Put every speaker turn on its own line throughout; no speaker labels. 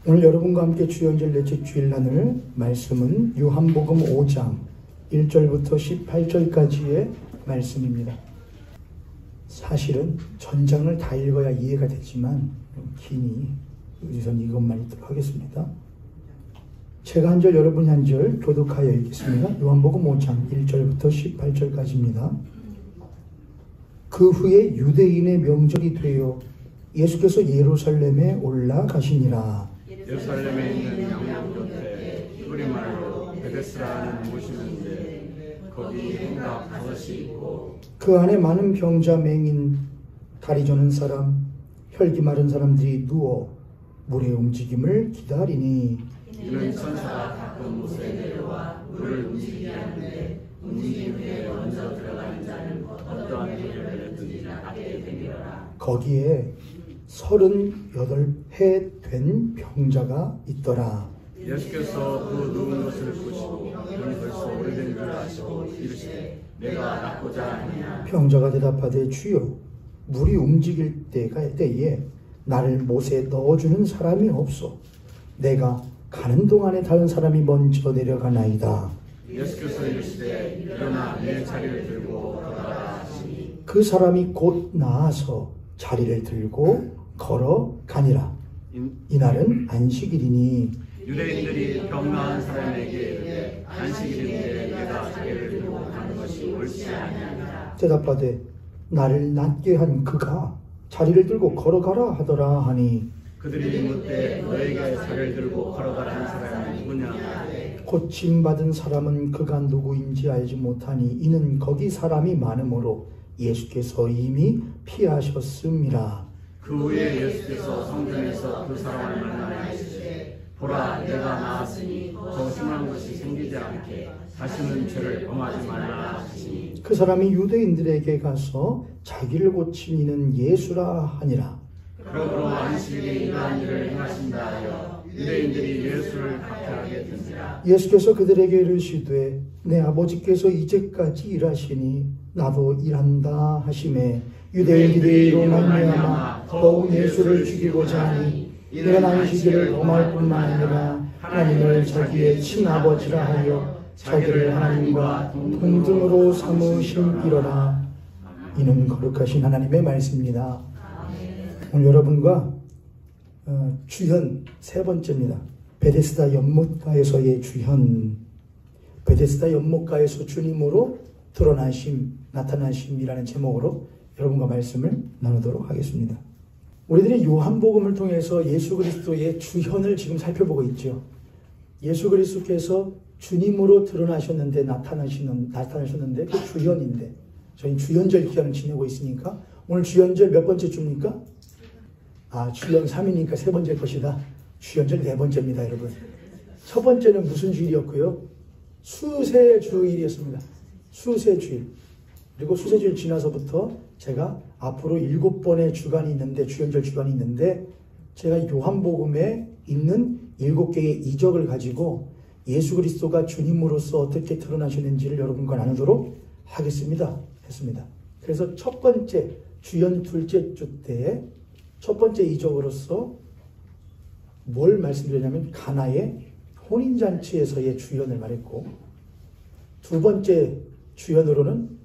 오늘 여러분과 함께 주연절 넷째 주일 나눌 말씀은 요한복음 5장 1절부터 18절까지의 말씀입니다. 사실은 전장을 다 읽어야 이해가 되지만 기니 우선 이것만 읽도록 하겠습니다. 제가 한 절 여러분이 한 절 교독하여 읽겠습니다. 요한복음 5장 1절부터 18절까지입니다. 그 후에 유대인의 명절이 되어 예수께서 예루살렘에 올라가시니라.
예루살렘에 있는 양문 곁에 우리말로 베데스다는 곳이 있는데 거기 행각 5이 있고
그 안에 많은 병자, 맹인, 다리 저는 사람, 혈기 마른 사람들이 누워 물의 움직임을 기다리니
이는 천사가 가끔 못에 내려와 물을 움직이게 하는데 움직임 후에 먼저 들어가는 자는 어떠한 해를 든지 낫게 되리라.
거기에 38해 된 병자가 있더라.
예수께서 그 누운 것을 보시고 그는 벌써 오래된 줄 아시고 이르시되 내가 낫고자 하느냐.
병자가 대답하되 주여 물이 움직일 때에 나를 못에 넣어주는 사람이 없소. 내가 가는 동안에 다른 사람이 먼저 내려가나이다.
예수께서 이르시되 일어나 내 자리를 들고 걸어가라 하시니
그 사람이 곧 나아서 자리를 들고 걸어가니라. 이날은 안식일이니
유대인들이 병 나은 사람에게 이르되 안식일인데 내가 자리를 들고 가는 것이 옳지 아니하니라.
대답하되 나를 낫게 한 그가 자리를 들고 걸어가라 하더라 하니
그들이 묻되 너에게 자리를 들고 걸어가라는 사람이 누구냐 하되
고침받은 사람은 그가 누구인지 알지 못하니 이는 거기 사람이 많으므로 예수께서 이미 피하셨음이라.
그 후에 예수께서 성전에서 그 사람을 만나며 이르시되 보라 내가 나았으니 더 심한 것이 생기지 않게 다시는 죄를 범하지 말라 하시니
그 사람이 유대인들에게 가서 자기를 고친 이는 예수라 하니라.
그러므로 안식일에 이러한 일을 행하신다 하여 유대인들이 예수를 박해하게 된지라.
예수께서 그들에게 이르시되 내 아버지께서 이제까지 일하시니 나도 일한다 하시매 유대인들이 이로 말미암아 더욱 예수를 죽이고자 하니 이런 안식일을 범할 뿐만 아니라 하나님을 자기의 친아버지라 하여 자기를 하나님과 동등으로 삼으심이로라. 이는 거룩하신 하나님의 말씀입니다. 오늘 여러분과 주현 세 번째입니다. 베데스다 연못가에서의 주현. 베데스다 연못가에서 주님으로 드러나심, 나타나심이라는 제목으로 여러분과 말씀을 나누도록 하겠습니다. 우리들이 요한복음을 통해서 예수 그리스도의 주현을 지금 살펴보고 있죠. 예수 그리스도께서 주님으로 드러나셨는데 나타나셨는데 그 주현인데 저희 주현절 기간을 지내고 있으니까 오늘 주현절 몇 번째 주입니까? 주현 3이니까 세 번째 것이다. 주현절 네 번째입니다, 여러분. 첫 번째는 무슨 주일이었고요? 수세주일이었습니다. 수세주일. 그리고 수세주일 지나서부터 제가 앞으로 7번의 주간이 있는데, 주현절 주간이 있는데, 제가 요한복음에 있는 7개의 이적을 가지고 예수 그리스도가 주님으로서 어떻게 드러나셨는지를 여러분과 나누도록 하겠습니다. 했습니다. 그래서 첫 번째, 주현 둘째 주 때 첫 번째 이적으로서 뭘 말씀드렸냐면 가나의 혼인잔치에서의 주현을 말했고, 두 번째 주현으로는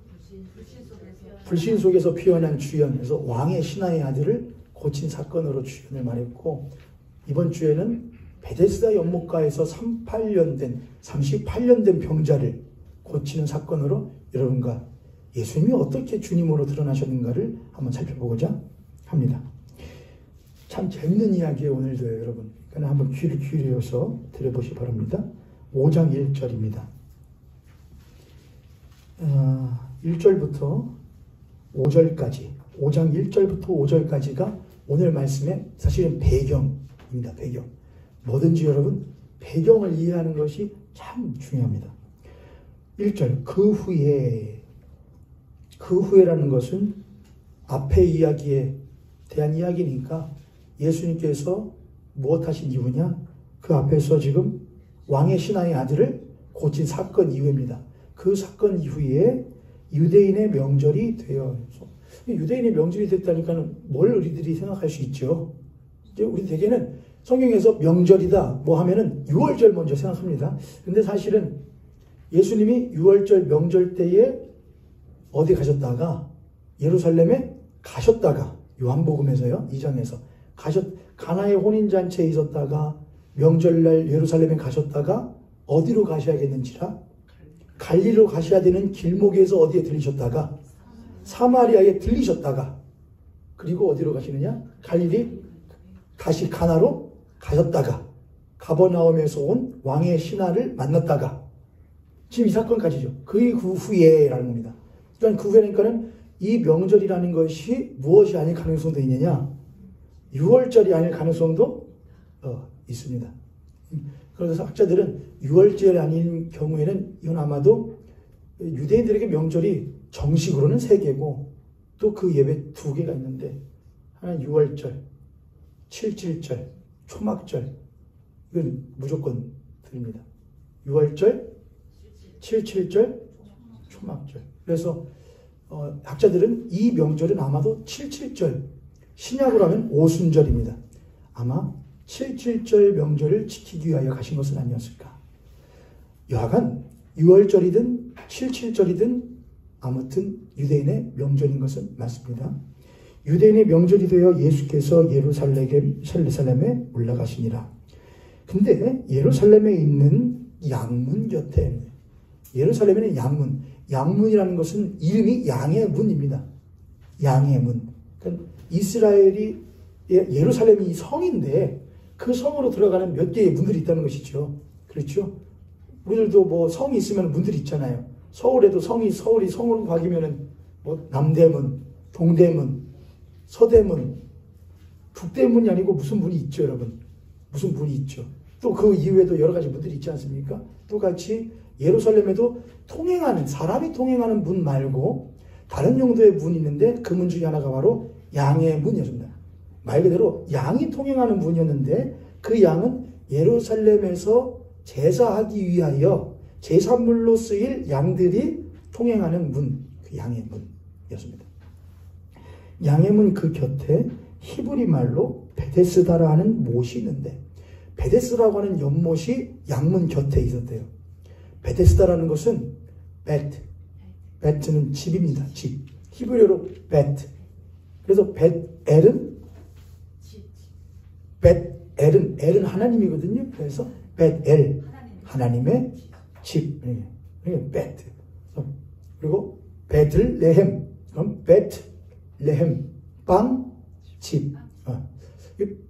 불신 속에서 피어난 주현, 그래서 왕의 신하의 아들을 고친 사건으로 주현을 말했고, 이번 주에는 베데스다 연못가에서 38년 된 병자를 고치는 사건으로 여러분과 예수님이 어떻게 주님으로 드러나셨는가를 한번 살펴보고자 합니다. 참 재밌는 이야기예요, 오늘도요, 여러분. 그러니까 한번 귀를 기울여서 들어보시기 바랍니다. 5장 1절입니다. 1절부터 5절까지, 5장 1절부터 5절까지가 오늘 말씀의 사실은 배경입니다. 배경. 뭐든지 여러분, 배경을 이해하는 것이 참 중요합니다. 1절, 그 후에라는 것은 앞의 이야기에 대한 이야기니까 예수님께서 무엇 하신 이후냐? 그 앞에서 지금 왕의 신하의 아들을 고친 사건 이후입니다. 그 사건 이후에 유대인의 명절이 되어, 유대인의 명절이 됐다니까 뭘 우리들이 생각할 수 있죠? 이제 우리 대개는 성경에서 명절이다 뭐 하면은 6월절 먼저 생각합니다. 근데 사실은 예수님이 6월절 명절 때에 어디 가셨다가 예루살렘에 가셨다가 요한복음에서요 2장에서 가나의 혼인잔치에 있었다가 명절날 예루살렘에 가셨다가 어디로 가셔야겠는지라 갈릴리로 가셔야 되는 길목에서 어디에 들리셨다가 사마리아에 들리셨다가 그리고 어디로 가시느냐 갈릴리 다시 가나로 가셨다가 가버나움에서 온 왕의 신하를 만났다가 지금 이 사건까지죠. 그 후에라는 겁니다. 그러니까 그 후에니까는 이 명절이라는 것이 무엇이 아닐 가능성도 있느냐 6월절이 아닐 가능성도 있습니다. 그래서 학자들은 6월절이 아닌 경우에는 이건 아마도 유대인들에게 명절이 정식으로는 3개고 또 그 예배 2개가 있는데 하나는 6월절, 7.7절, 초막절 이건 무조건 드립니다. 6월절, 7.7절, 초막절. 그래서 학자들은 이 명절은 아마도 7.7절 신약으로 하면 오순절입니다. 아마 7.7절 명절을 지키기 위하여 가신 것은 아니었을까. 여하간 6월절이든 7.7절이든 아무튼 유대인의 명절인 것은 맞습니다. 유대인의 명절이 되어 예수께서 예루살렘에 올라가시니라. 근데 예루살렘에 있는 양문 곁에 예루살렘에는 양문이라는 것은 이름이 양의 문입니다. 양의 문. 그러니까 이스라엘이 예루살렘이 성인데 그 성으로 들어가는 몇 개의 문들이 있다는 것이죠. 그렇죠? 우리들도 뭐 성이 있으면 문들이 있잖아요. 서울에도 서울이 성으로 바뀌면은 뭐 남대문, 동대문, 서대문, 북대문이 아니고 무슨 문이 있죠, 여러분? 무슨 문이 있죠. 또 그 이후에도 여러 가지 문들이 있지 않습니까? 똑같이 예루살렘에도 사람이 통행하는 문 말고 다른 용도의 문이 있는데 그 문 중에 하나가 바로 양의 문이었습니다. 말 그대로 양이 통행하는 문이었는데 그 양은 예루살렘에서 제사하기 위하여 제사물로 쓰일 양들이 통행하는 문, 그 양의 문이었습니다. 양의 문 그 곁에 히브리 말로 베데스다라 하는 못이 있는데 베데스라고 하는 연못이 양문 곁에 있었대요. 베데스다라는 것은 베트는 집입니다. 집. 히브리어로 베트. 그래서 엘은 하나님이거든요. 그래서 벳엘 하나님의 집. 베트. 그리고 베들레헴. 그럼 베트레헴 빵 집.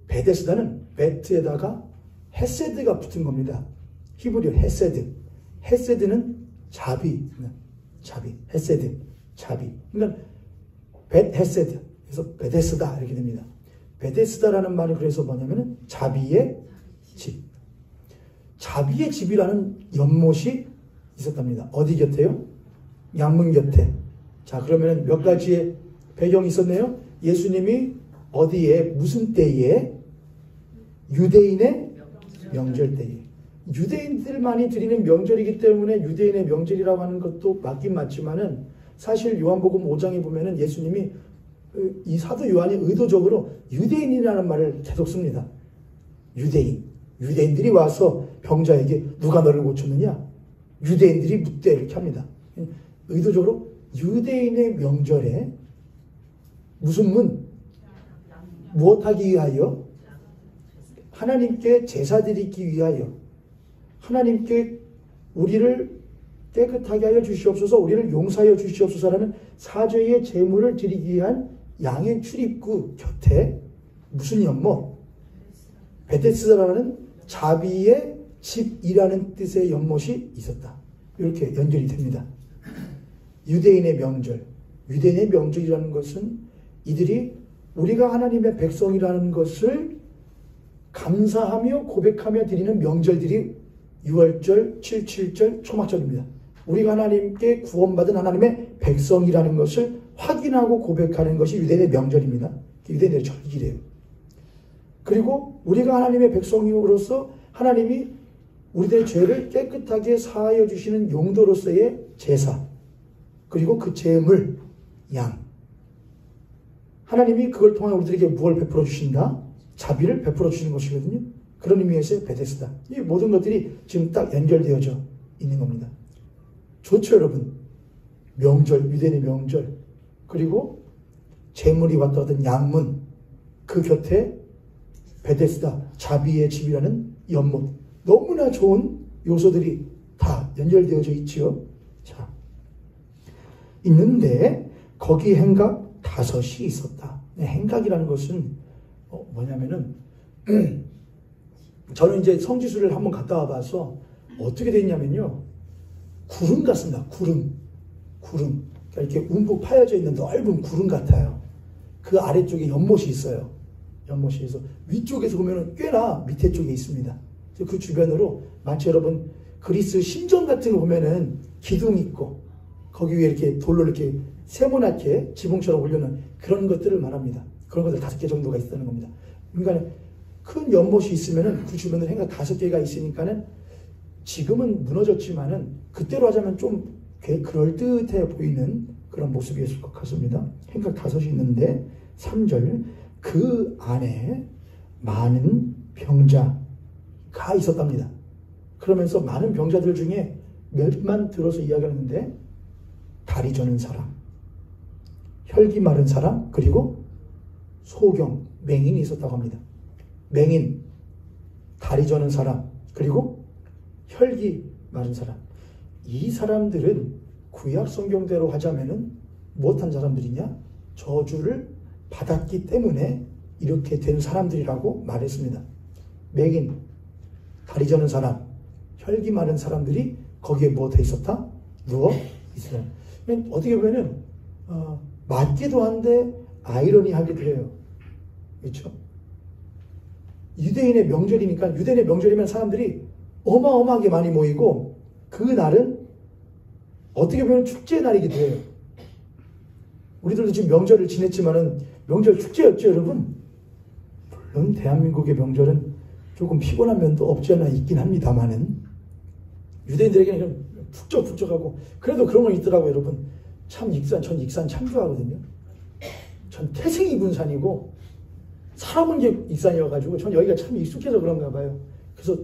베데스다는 베트에다가 헤세드가 붙은 겁니다. 히브리어 헤세드. 헤세드는 자비. 헤세드. 자비. 그러니까 헤세드. 그래서 베데스다 이렇게 됩니다. 베데스다라는 말이 그래서 뭐냐면은 자비의 집. 자비의 집이라는 연못이 있었답니다. 어디 곁에요? 양문 곁에. 자, 그러면 몇 가지의 배경이 있었네요. 예수님이 어디에 무슨 때에? 유대인의 명절 때에. 유대인들만이 드리는 명절이기 때문에 유대인의 명절이라고 하는 것도 맞긴 맞지만은 사실 요한복음 5장에 보면은 예수님이 이 사도 요한이 의도적으로 유대인이라는 말을 계속 씁니다. 유대인들이 와서 병자에게 누가 너를 고쳤느냐? 유대인들이 묻되 이렇게 합니다. 의도적으로 유대인의 명절에 무슨 문? 무엇하기 위하여? 하나님께 제사 드리기 위하여 하나님께 우리를 깨끗하게 하여 주시옵소서, 우리를 용서하여 주시옵소서라는 사죄의 제물을 드리기 위한 양의 출입구 곁에 무슨 연못? 베데스다라는 자비의 집이라는 뜻의 연못이 있었다. 이렇게 연결이 됩니다. 유대인의 명절이라는 것은 이들이 우리가 하나님의 백성이라는 것을 감사하며 고백하며 드리는 명절들이 6월절, 7.7절, 초막절입니다. 우리가 하나님께 구원받은 하나님의 백성이라는 것을 확인하고 고백하는 것이 유대인의 명절입니다. 유대인의 절기래요. 그리고 우리가 하나님의 백성으로서 하나님이 우리들의 죄를 깨끗하게 사하여 주시는 용도로서의 제사, 그리고 그 제물, 양. 하나님이 그걸 통해 우리들에게 무엇을 베풀어 주신다? 자비를 베풀어 주시는 것이거든요. 그런 의미에서의 베데스다. 이 모든 것들이 지금 딱 연결되어져 있는 겁니다. 좋죠, 여러분. 명절, 유대인의 명절, 그리고 재물이 왔다 하던 양문, 그 곁에 베데스다, 자비의 집이라는 연못, 너무나 좋은 요소들이 다 연결되어져 있지요. 자, 있는데 거기 행각 5이 있었다. 행각이라는 것은 뭐냐면은 저는 이제 성지순례를 한번 갔다 와봐서 어떻게 돼 있냐면요, 구름 같습니다. 구름. 그러니까 이렇게 움푹 파여져 있는 넓은 구름 같아요. 그 아래쪽에 연못이 있어요. 연못이 있어 위쪽에서 보면 꽤나 밑에 쪽에 있습니다. 그 주변으로 마치 여러분 그리스 신전 같은 거 보면은 기둥 있고 거기 위에 이렇게 돌로 이렇게 세모나게 지붕처럼 올려놓은 그런 것들을 말합니다. 그런 것들 5개 정도가 있다는 겁니다. 그러니까 큰 연못이 있으면은 그 주변에 행각 5개가 있으니까는 지금은 무너졌지만은 그때로 하자면 좀 꽤 그럴듯해 보이는 그런 모습이었을 것 같습니다. 행각 5이 있는데 3절, 그 안에 많은 병자가 있었답니다. 그러면서 많은 병자들 중에 몇만 들어서 이야기하는데 다리 저는 사람, 혈기 마른 사람, 그리고 소경, 맹인이 있었다고 합니다. 맹인, 다리 저는 사람, 그리고 혈기 마른 사람. 이 사람들은 구약 성경대로 하자면은 무엇한 사람들이냐? 저주를 받았기 때문에 이렇게 된 사람들이라고 말했습니다. 맹인, 다리 저는 사람, 혈기 마른 사람들이 거기에 뭐 돼 있었다? 누워 있어요. 어떻게 보면은 맞기도 한데 아이러니하기도 해요. 그렇죠? 유대인의 명절이니까, 유대인의 명절이면 사람들이 어마어마하게 많이 모이고 그 날은 어떻게 보면 축제의 날이기도 해요. 우리들도 지금 명절을 지냈지만은 명절 축제였죠, 여러분? 물론 대한민국의 명절은 조금 피곤한 면도 없지 않아 있긴 합니다만은 유대인들에게는 좀 푹적푹적하고 그래도 그런 건 있더라고요, 여러분. 참 전 익산 참 좋아하거든요. 전 태생 입은 산이고 살아본 게 익산이어가지고 전 여기가 참 익숙해서 그런가 봐요. 그래서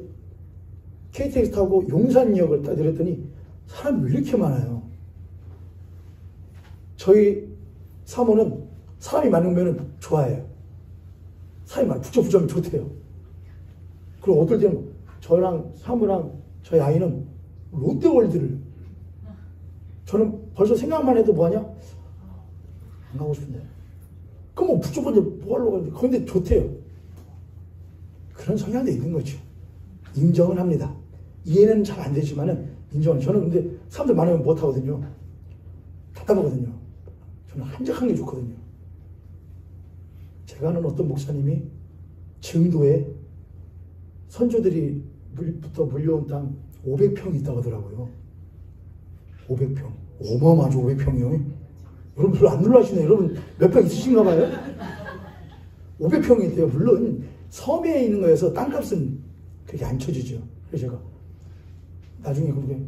KTX 타고 용산역을 딱 내렸더니 사람이 왜 이렇게 많아요? 저희 사모는 사람이 많으면 좋아해요. 사람이 많으면 북적북적하면 좋대요. 그리고 어떨 때는 저랑 사모랑 저희 아이는 롯데월드를, 저는 벌써 생각만 해도 뭐하냐? 안 가고 싶은데. 그럼 뭐 북적북적 뭐 하려고 하는데 그런데 좋대요. 그런 성향도 있는 거죠. 인정은 합니다. 이해는 잘 안 되지만은 인정은. 저는 근데 사람들 많으면 못 하거든요. 답답하거든요. 저는 한적한 게 좋거든요. 제가 아는 어떤 목사님이 증도에 선조들이부터 물려온 땅 500평이 있다고 하더라고요. 500평. 어마어마하죠, 500평이요. 여러분 별로 안 놀라시네요. 여러분 몇 평 있으신가 봐요? 500평이 있대요. 물론 섬에 있는 거여서 땅값은 그렇게 안 쳐지죠. 그래서 제가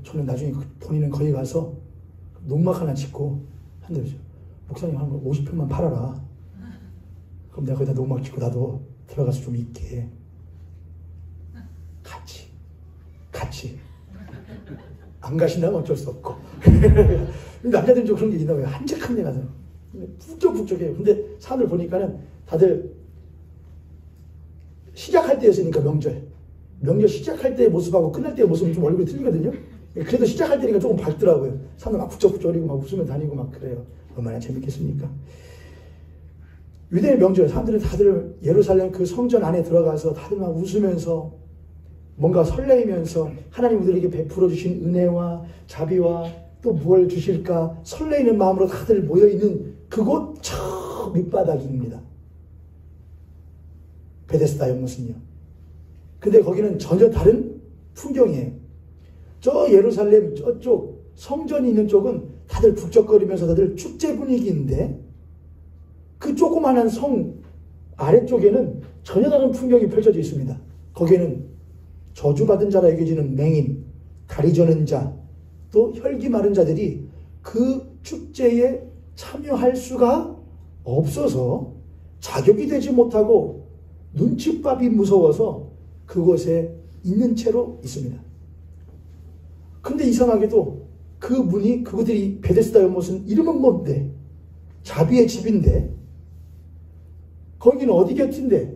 저는 나중에 본인은 거기 가서 농막 하나 짓고 한다면서요. 목사님 한 50평만 팔아라. 그럼 내가 거기다 농막 짓고 나도 들어가서 좀 있게. 같이. 안 가신다면 어쩔 수 없고. 남자들은 좀 그런 게 있나 봐요. 한적한 데 가서. 북적북적해요. 근데 사람들 보니까는 다들 시작할 때였으니까 명절 시작할 때의 모습하고 끝날 때의 모습은 좀 얼굴이 틀리거든요. 그래도 시작할 때니까 조금 밝더라고요. 사람들 막 북적북적거리고 막 웃으며 다니고 막 그래요. 얼마나 재밌겠습니까? 유대의 명절, 사람들은 다들 예루살렘 그 성전 안에 들어가서 다들 막 웃으면서 뭔가 설레이면서 하나님 우리에게 베풀어 주신 은혜와 자비와 또 뭘 주실까 설레이는 마음으로 다들 모여있는 그곳 저 밑바닥입니다. 베데스다 연못은요. 근데 거기는 전혀 다른 풍경이에요. 저 예루살렘 저쪽 성전이 있는 쪽은 다들 북적거리면서 다들 축제 분위기인데 그 조그마한 성 아래쪽에는 전혀 다른 풍경이 펼쳐져 있습니다. 거기에는 저주받은 자라 여겨지는 맹인, 다리 저는 자, 또 혈기 마른 자들이 그 축제에 참여할 수가 없어서 자격이 되지 못하고 눈칫밥이 무서워서 그곳에 있는 채로 있습니다. 근데 이상하게도 그 문이, 그들이 베데스다 연못은 이름은 뭔데? 자비의 집인데, 거기는 어디 곁인데,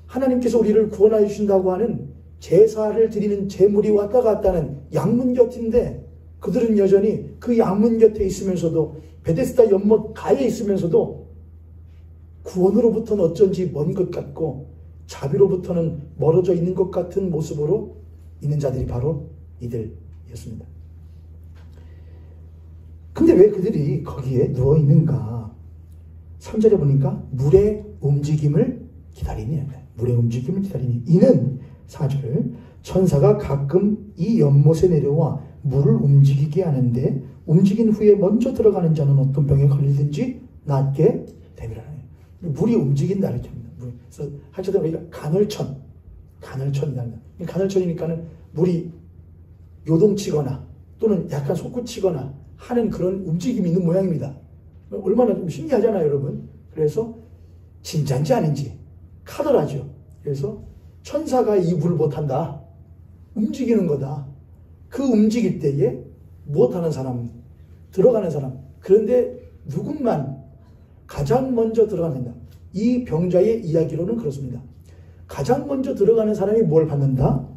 하나님께서 우리를 구원하여 주신다고 하는 제사를 드리는 제물이 왔다 갔다 하는 양문 곁인데, 그들은 여전히 그 양문 곁에 있으면서도, 베데스다 연못 가에 있으면서도 구원으로부터는 어쩐지 먼 것 같고 자비로부터는 멀어져 있는 것 같은 모습으로 있는 자들이 바로 이들이었습니다. 근데 왜 그들이 거기에 누워 있는가? 3절에 보니까 물의 움직임을 기다리니, 물의 움직임을 기다리니, 이는 4절, 천사가 가끔 이 연못에 내려와 물을 움직이게 하는데 움직인 후에 먼저 들어가는 자는 어떤 병에 걸리든지 낫게 됨이라. 물이 움직인다 이렇게 합니다. 그래서 할때 우리가 간헐천이다. 간헐천이니까는 물이 요동치거나 또는 약간 솟구치거나 하는 그런 움직임이 있는 모양입니다. 얼마나 좀 신기하잖아요, 여러분. 그래서 진짜인지 아닌지 카더라죠. 그래서 천사가 이 물을 못한다. 움직이는 거다. 그 움직일 때에 못하는 사람, 들어가는 사람. 그런데 누군만 가장 먼저 들어간다. 이 병자의 이야기로는 그렇습니다. 가장 먼저 들어가는 사람이 뭘 받는다?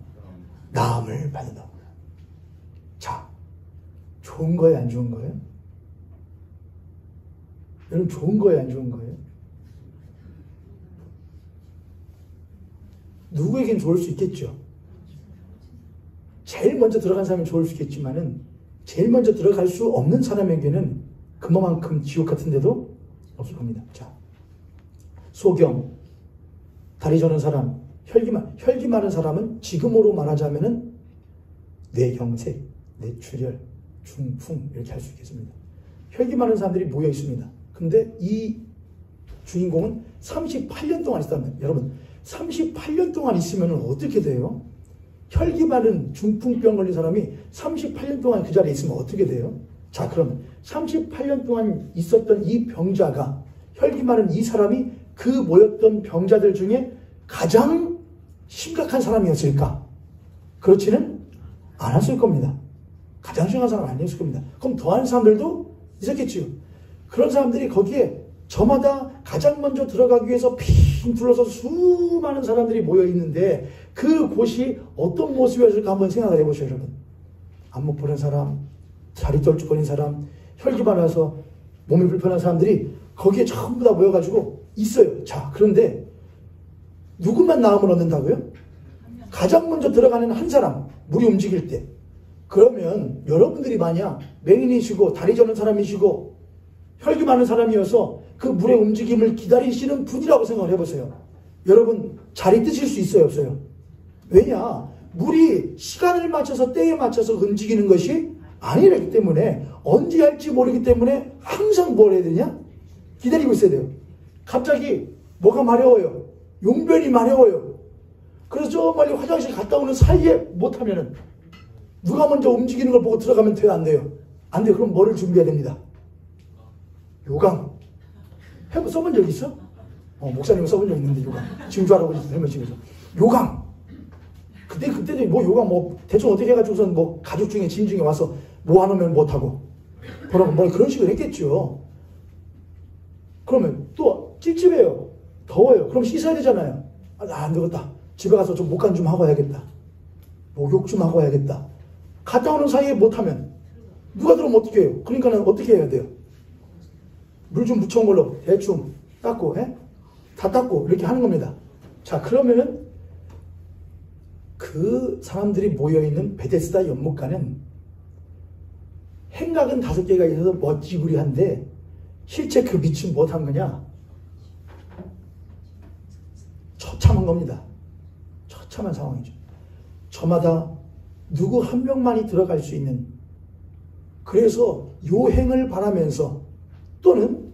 나음을 받는다. 자, 좋은 거예요, 안 좋은 거예요? 여러분, 좋은 거예요, 안 좋은 거예요? 누구에겐 좋을 수 있겠죠. 제일 먼저 들어간 사람은 좋을 수 있겠지만은 제일 먼저 들어갈 수 없는 사람에게는 그만큼 지옥 같은 데도 없을 겁니다. 자, 소경, 다리 저는 사람, 혈기 많은 사람은 지금으로 말하자면은 뇌경색, 뇌출혈, 중풍 이렇게 할 수 있겠습니다. 혈기 많은 사람들이 모여 있습니다. 근데 이 주인공은 38년 동안 있었다면, 여러분 38년 동안 있으면 어떻게 돼요? 혈기 많은 중풍병 걸린 사람이 38년 동안 그 자리에 있으면 어떻게 돼요? 자, 그러면 38년 동안 있었던 이 병자가, 혈기 많은 이 사람이 그 모였던 병자들 중에 가장 심각한 사람이었을까? 그렇지는 않았을 겁니다. 가장 심각한 사람은 아니었을 겁니다. 그럼 더한 사람들도 있었겠지요. 그런 사람들이 거기에 저마다 가장 먼저 들어가기 위해서 핑 둘러서 수많은 사람들이 모여 있는데 그 곳이 어떤 모습이었을까 한번 생각을 해보세요, 여러분. 안목 보는 사람, 다리 떨쭉거리는 사람, 혈기 많아서 몸이 불편한 사람들이 거기에 전부 다 모여가지고 있어요. 자, 그런데 누구만 나음을 얻는다고요? 가장 먼저 들어가는 한 사람, 물이 움직일 때. 그러면 여러분들이 만약 맹인이시고 다리 저는 사람이시고 혈기 많은 사람이어서 그 물의 움직임을 기다리시는 분이라고 생각을 해보세요. 여러분 자리 뜨실 수 있어요, 없어요? 왜냐? 물이 시간을 맞춰서 때에 맞춰서 움직이는 것이 아니기 때문에 언제 할지 모르기 때문에 항상 뭘 해야 되냐? 기다리고 있어야 돼요. 갑자기 뭐가 마려워요. 용변이 마려워요. 그래서 저 멀리 화장실 갔다 오는 사이에 못하면은 누가 먼저 움직이는 걸 보고 들어가면 돼요, 안 돼요? 안 돼요. 그럼 뭐를 준비해야 됩니다? 요강. 써본 적 있어? 목사님 써본 적 있는데, 요강. 증조 할아버지 할머니집에서. 요강. 그때도 뭐 요강 뭐 대충 어떻게 해가지고선 뭐 가족 중에 지인 중에 와서 뭐 안 하면 못하고. 뭐라고 뭐 그런 식으로 했겠죠. 그러면 또 찝찝해요. 더워요. 그럼 씻어야 되잖아요. 안 되겠다. 집에 가서 좀 목간 좀 하고 와야겠다. 목욕 좀 하고 와야겠다. 갔다 오는 사이에 못하면 누가 들어오면 어떻게 해요? 그러니까는 어떻게 해야 돼요? 물 좀 묻혀온 걸로 대충 닦고, 다 닦고 이렇게 하는 겁니다. 자, 그러면은 그 사람들이 모여있는 베데스다 연못가는 행각은 5개가 있어서 멋지구리한데 실제 그 밑은 못한 거냐? 처참한 겁니다. 처참한 상황이죠. 저마다 누구 한 명만이 들어갈 수 있는, 그래서 요행을 바라면서 또는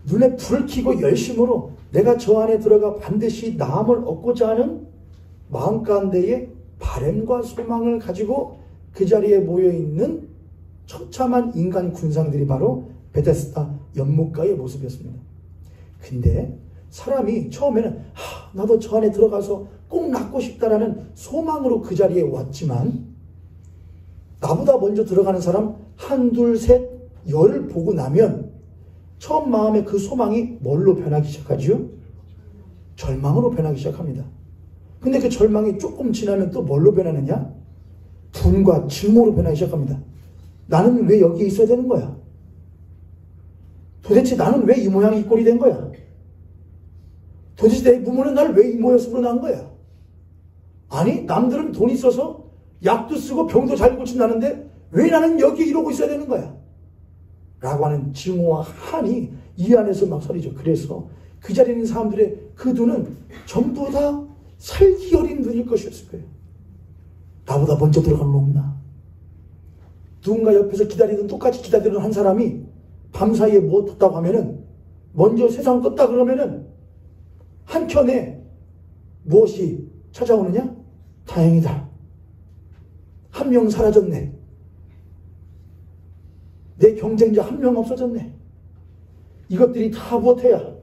눈에 불을 켜고 열심으로 내가 저 안에 들어가 반드시 나음을 얻고자 하는 마음 가운데에 바램과 소망을 가지고 그 자리에 모여있는 처참한 인간 군상들이 바로 베데스다 연못가의 모습이었습니다. 근데 사람이 처음에는 나도 저 안에 들어가서 꼭 낫고 싶다라는 소망으로 그 자리에 왔지만 나보다 먼저 들어가는 사람 한둘 셋 열을 보고 나면 처음 마음에 그 소망이 뭘로 변하기 시작하죠? 절망으로 변하기 시작합니다. 근데 그 절망이 조금 지나면 또 뭘로 변하느냐? 분과 증오로 변하기 시작합니다. 나는 왜 여기에 있어야 되는 거야? 도대체 나는 왜 이 모양이 이 꼴이 된 거야? 도대체 내 부모는 날 왜 이 모습으로 낳은 거야? 아니, 남들은 돈 있어서 약도 쓰고 병도 잘 고친다는데 왜 나는 여기 이러고 있어야 되는 거야? 라고 하는 증오와 한이 이 안에서 막 서리죠. 그래서 그 자리에 있는 사람들의 그 눈은 전부 다 살기 어린 눈일 것이었을 거예요. 나보다 먼저 들어간 놈 없나? 누군가 옆에서 기다리던 똑같이 기다리던 한 사람이 밤사이에 뭐 떴다고 하면은 먼저 세상 떴다 그러면은 한켠에 무엇이 찾아오느냐? 다행이다. 한 명 사라졌네. 내 경쟁자 한 명 없어졌네. 이것들이 다 못해야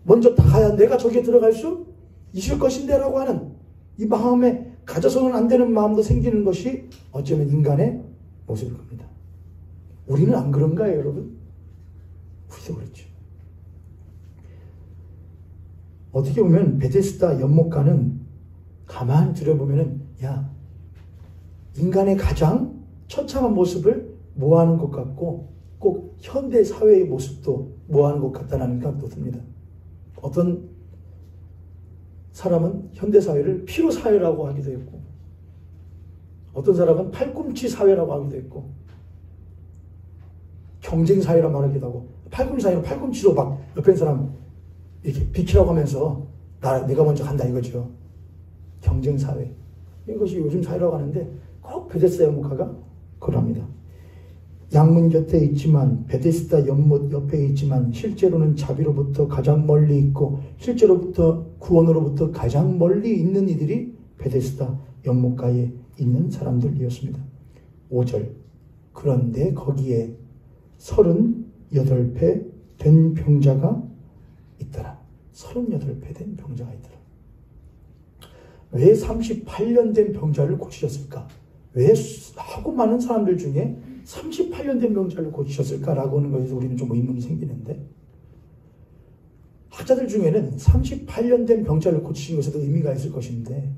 먼저 다 가야 내가 저기에 들어갈 수 있을 것인데 라고 하는 이 마음에 가져서는 안 되는 마음도 생기는 것이 어쩌면 인간의 모습일 겁니다. 우리는 안 그런가요, 여러분? 우리도 그렇죠. 어떻게 보면 베데스다 연못가는 가만히 들여보면은 야, 인간의 가장 처참한 모습을 모아하는 것 같고 꼭 현대 사회의 모습도 모아하는 것 같다는 생각도 듭니다. 어떤 사람은 현대 사회를 피로 사회라고 하기도 했고 어떤 사람은 팔꿈치 사회라고 하기도 했고 경쟁 사회라 말하기도 하고 팔꿈치 사회는 팔꿈치로 막 옆에 있는 사람 이렇게 비키라고 하면서 내가 먼저 간다 이거죠. 경쟁 사회. 이것이 요즘 사회라고 하는데 꼭 베데스다 연못가가 그럽니다. 양문 곁에 있지만 베데스다 연못 옆에 있지만 실제로는 자비로부터 가장 멀리 있고 실제로부터 구원으로부터 가장 멀리 있는 이들이 베데스다 연못가에 있는 사람들이었습니다. 5절 그런데 거기에 38배 된 병자가 있더라. 38배 된 병자가 있더라. 왜 38년 된 병자를 고치셨을까? 왜 하고 많은 사람들 중에 38년 된 병자를 고치셨을까라고 하는 것에서 우리는 좀 의문이 생기는데 학자들 중에는 38년 된 병자를 고치신 것에도 의미가 있을 것인데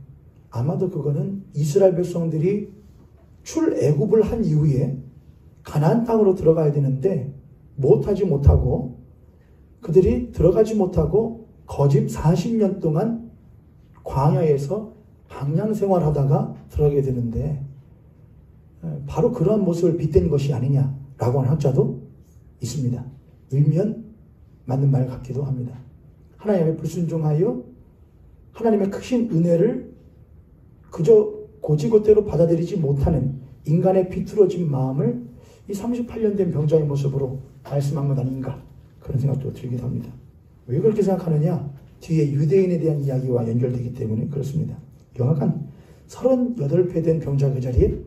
아마도 그거는 이스라엘 백성들이 출애굽을 한 이후에 가나안 땅으로 들어가야 되는데 못하고 그들이 들어가지 못하고 거짓 40년 동안 광야에서 방랑 생활하다가 들어가게 되는데 바로 그러한 모습을 빗댄 것이 아니냐라고 하는 학자도 있습니다. 일면 맞는 말 같기도 합니다. 하나님의 불순종하여 하나님의 크신 은혜를 그저 고지고대로 받아들이지 못하는 인간의 비뚤어진 마음을 이 38년 된 병자의 모습으로 말씀한 것 아닌가 그런 생각도 들기도 합니다. 왜 그렇게 생각하느냐? 뒤에 유대인에 대한 이야기와 연결되기 때문에 그렇습니다. 영악한 38배 된 병자 그 자리에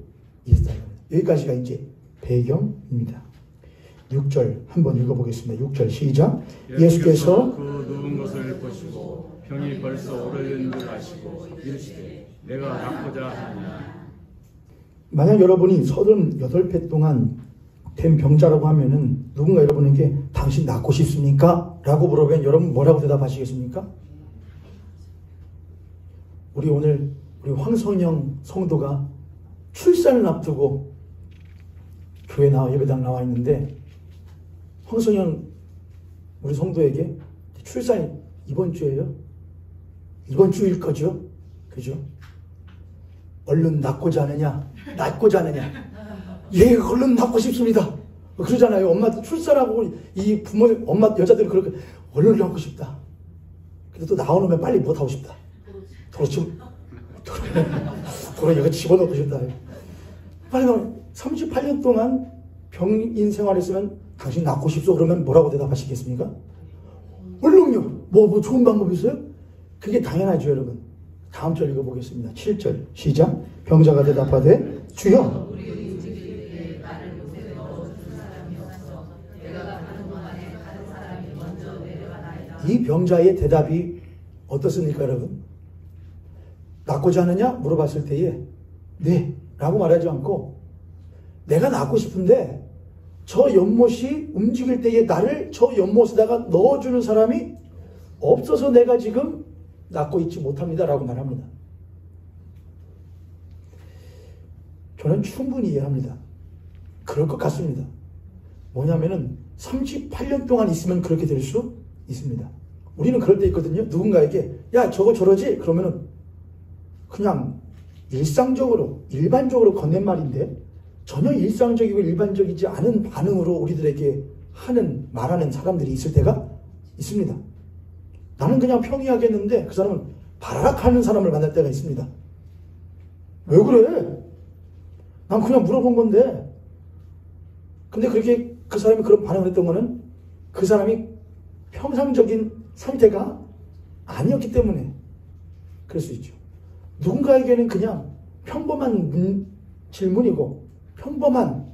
있었다. 여기까지가 이제 배경입니다. 6절 한번 읽어보겠습니다. 6절 시작. 예수께서
그 누운 것을 보시고 병이 벌써 오래된 줄 아시고 이르시되 내가 낫고자 하느냐.
만약 여러분이 38배 동안 된 병자라고 하면은 누군가 여러분에게 당신 낫고 싶습니까? 라고 물어보면 여러분 뭐라고 대답하시겠습니까? 우리 오늘 우리 황성영 성도가 출산을 앞두고 교회 예배당 나와 있는데 황성영 우리 성도에게 출산이 이번 주예요? 이번 주일 거죠? 그죠? 얼른 낳고자 하느냐? 예, 얼른 낳고 싶습니다. 그러잖아요. 엄마 출산하고 이 부모, 엄마 여자들이 그렇게 얼른 낳고 싶다. 근데 또 나오면 빨리 못 하고 싶다. 도로 이거 집어넣고 싶다. 빨리 나오면 38년 동안 병인 생활했으면 당신 낳고 싶소? 그러면 뭐라고 대답하시겠습니까? 얼른요. 뭐 좋은 방법 있어요? 그게 당연하죠, 여러분. 다음 절 읽어보겠습니다. 7절 시작. 병자가 대답하되 주여 이 병자의 대답이 어떻습니까, 여러분? 낳고자 하느냐? 물어봤을 때에 네 라고 말하지 않고 내가 낳고 싶은데 저 연못이 움직일 때에 나를 저 연못에다가 넣어주는 사람이 없어서 내가 지금 낳고 있지 못합니다 라고 말합니다. 저는 충분히 이해합니다. 그럴 것 같습니다. 뭐냐면은 38년 동안 있으면 그렇게 될 수 있습니다. 우리는 그럴 때 있거든요. 누군가에게 야 저거 저러지? 그러면은 그냥 일상적으로 일반적으로 건넨 말인데 전혀 일상적이고 일반적이지 않은 반응으로 우리들에게 말하는 사람들이 있을 때가 있습니다. 나는 그냥 평이하게 했는데 그 사람은 발악하는 사람을 만날 때가 있습니다. 왜 그래? 난 그냥 물어본 건데. 근데 그렇게 그 사람이 그런 반응을 했던 거는 그 사람이 평상적인 상태가 아니었기 때문에 그럴 수 있죠. 누군가에게는 그냥 평범한 질문이고 평범한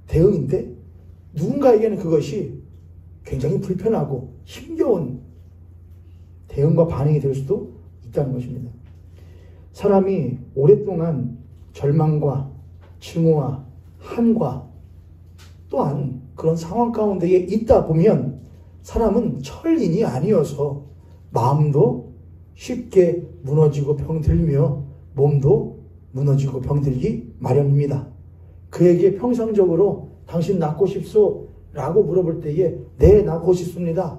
대응인데 누군가에게는 그것이 굉장히 불편하고 힘겨운 대응과 반응이 될 수도 있다는 것입니다. 사람이 오랫동안 절망과 증오와 한과 또한 그런 상황 가운데에 있다 보면 사람은 철인이 아니어서 마음도 쉽게 무너지고 병들며 몸도 무너지고 병들기 마련입니다. 그에게 평상적으로 당신 낳고 싶소? 라고 물어볼 때에 네 낳고 싶습니다.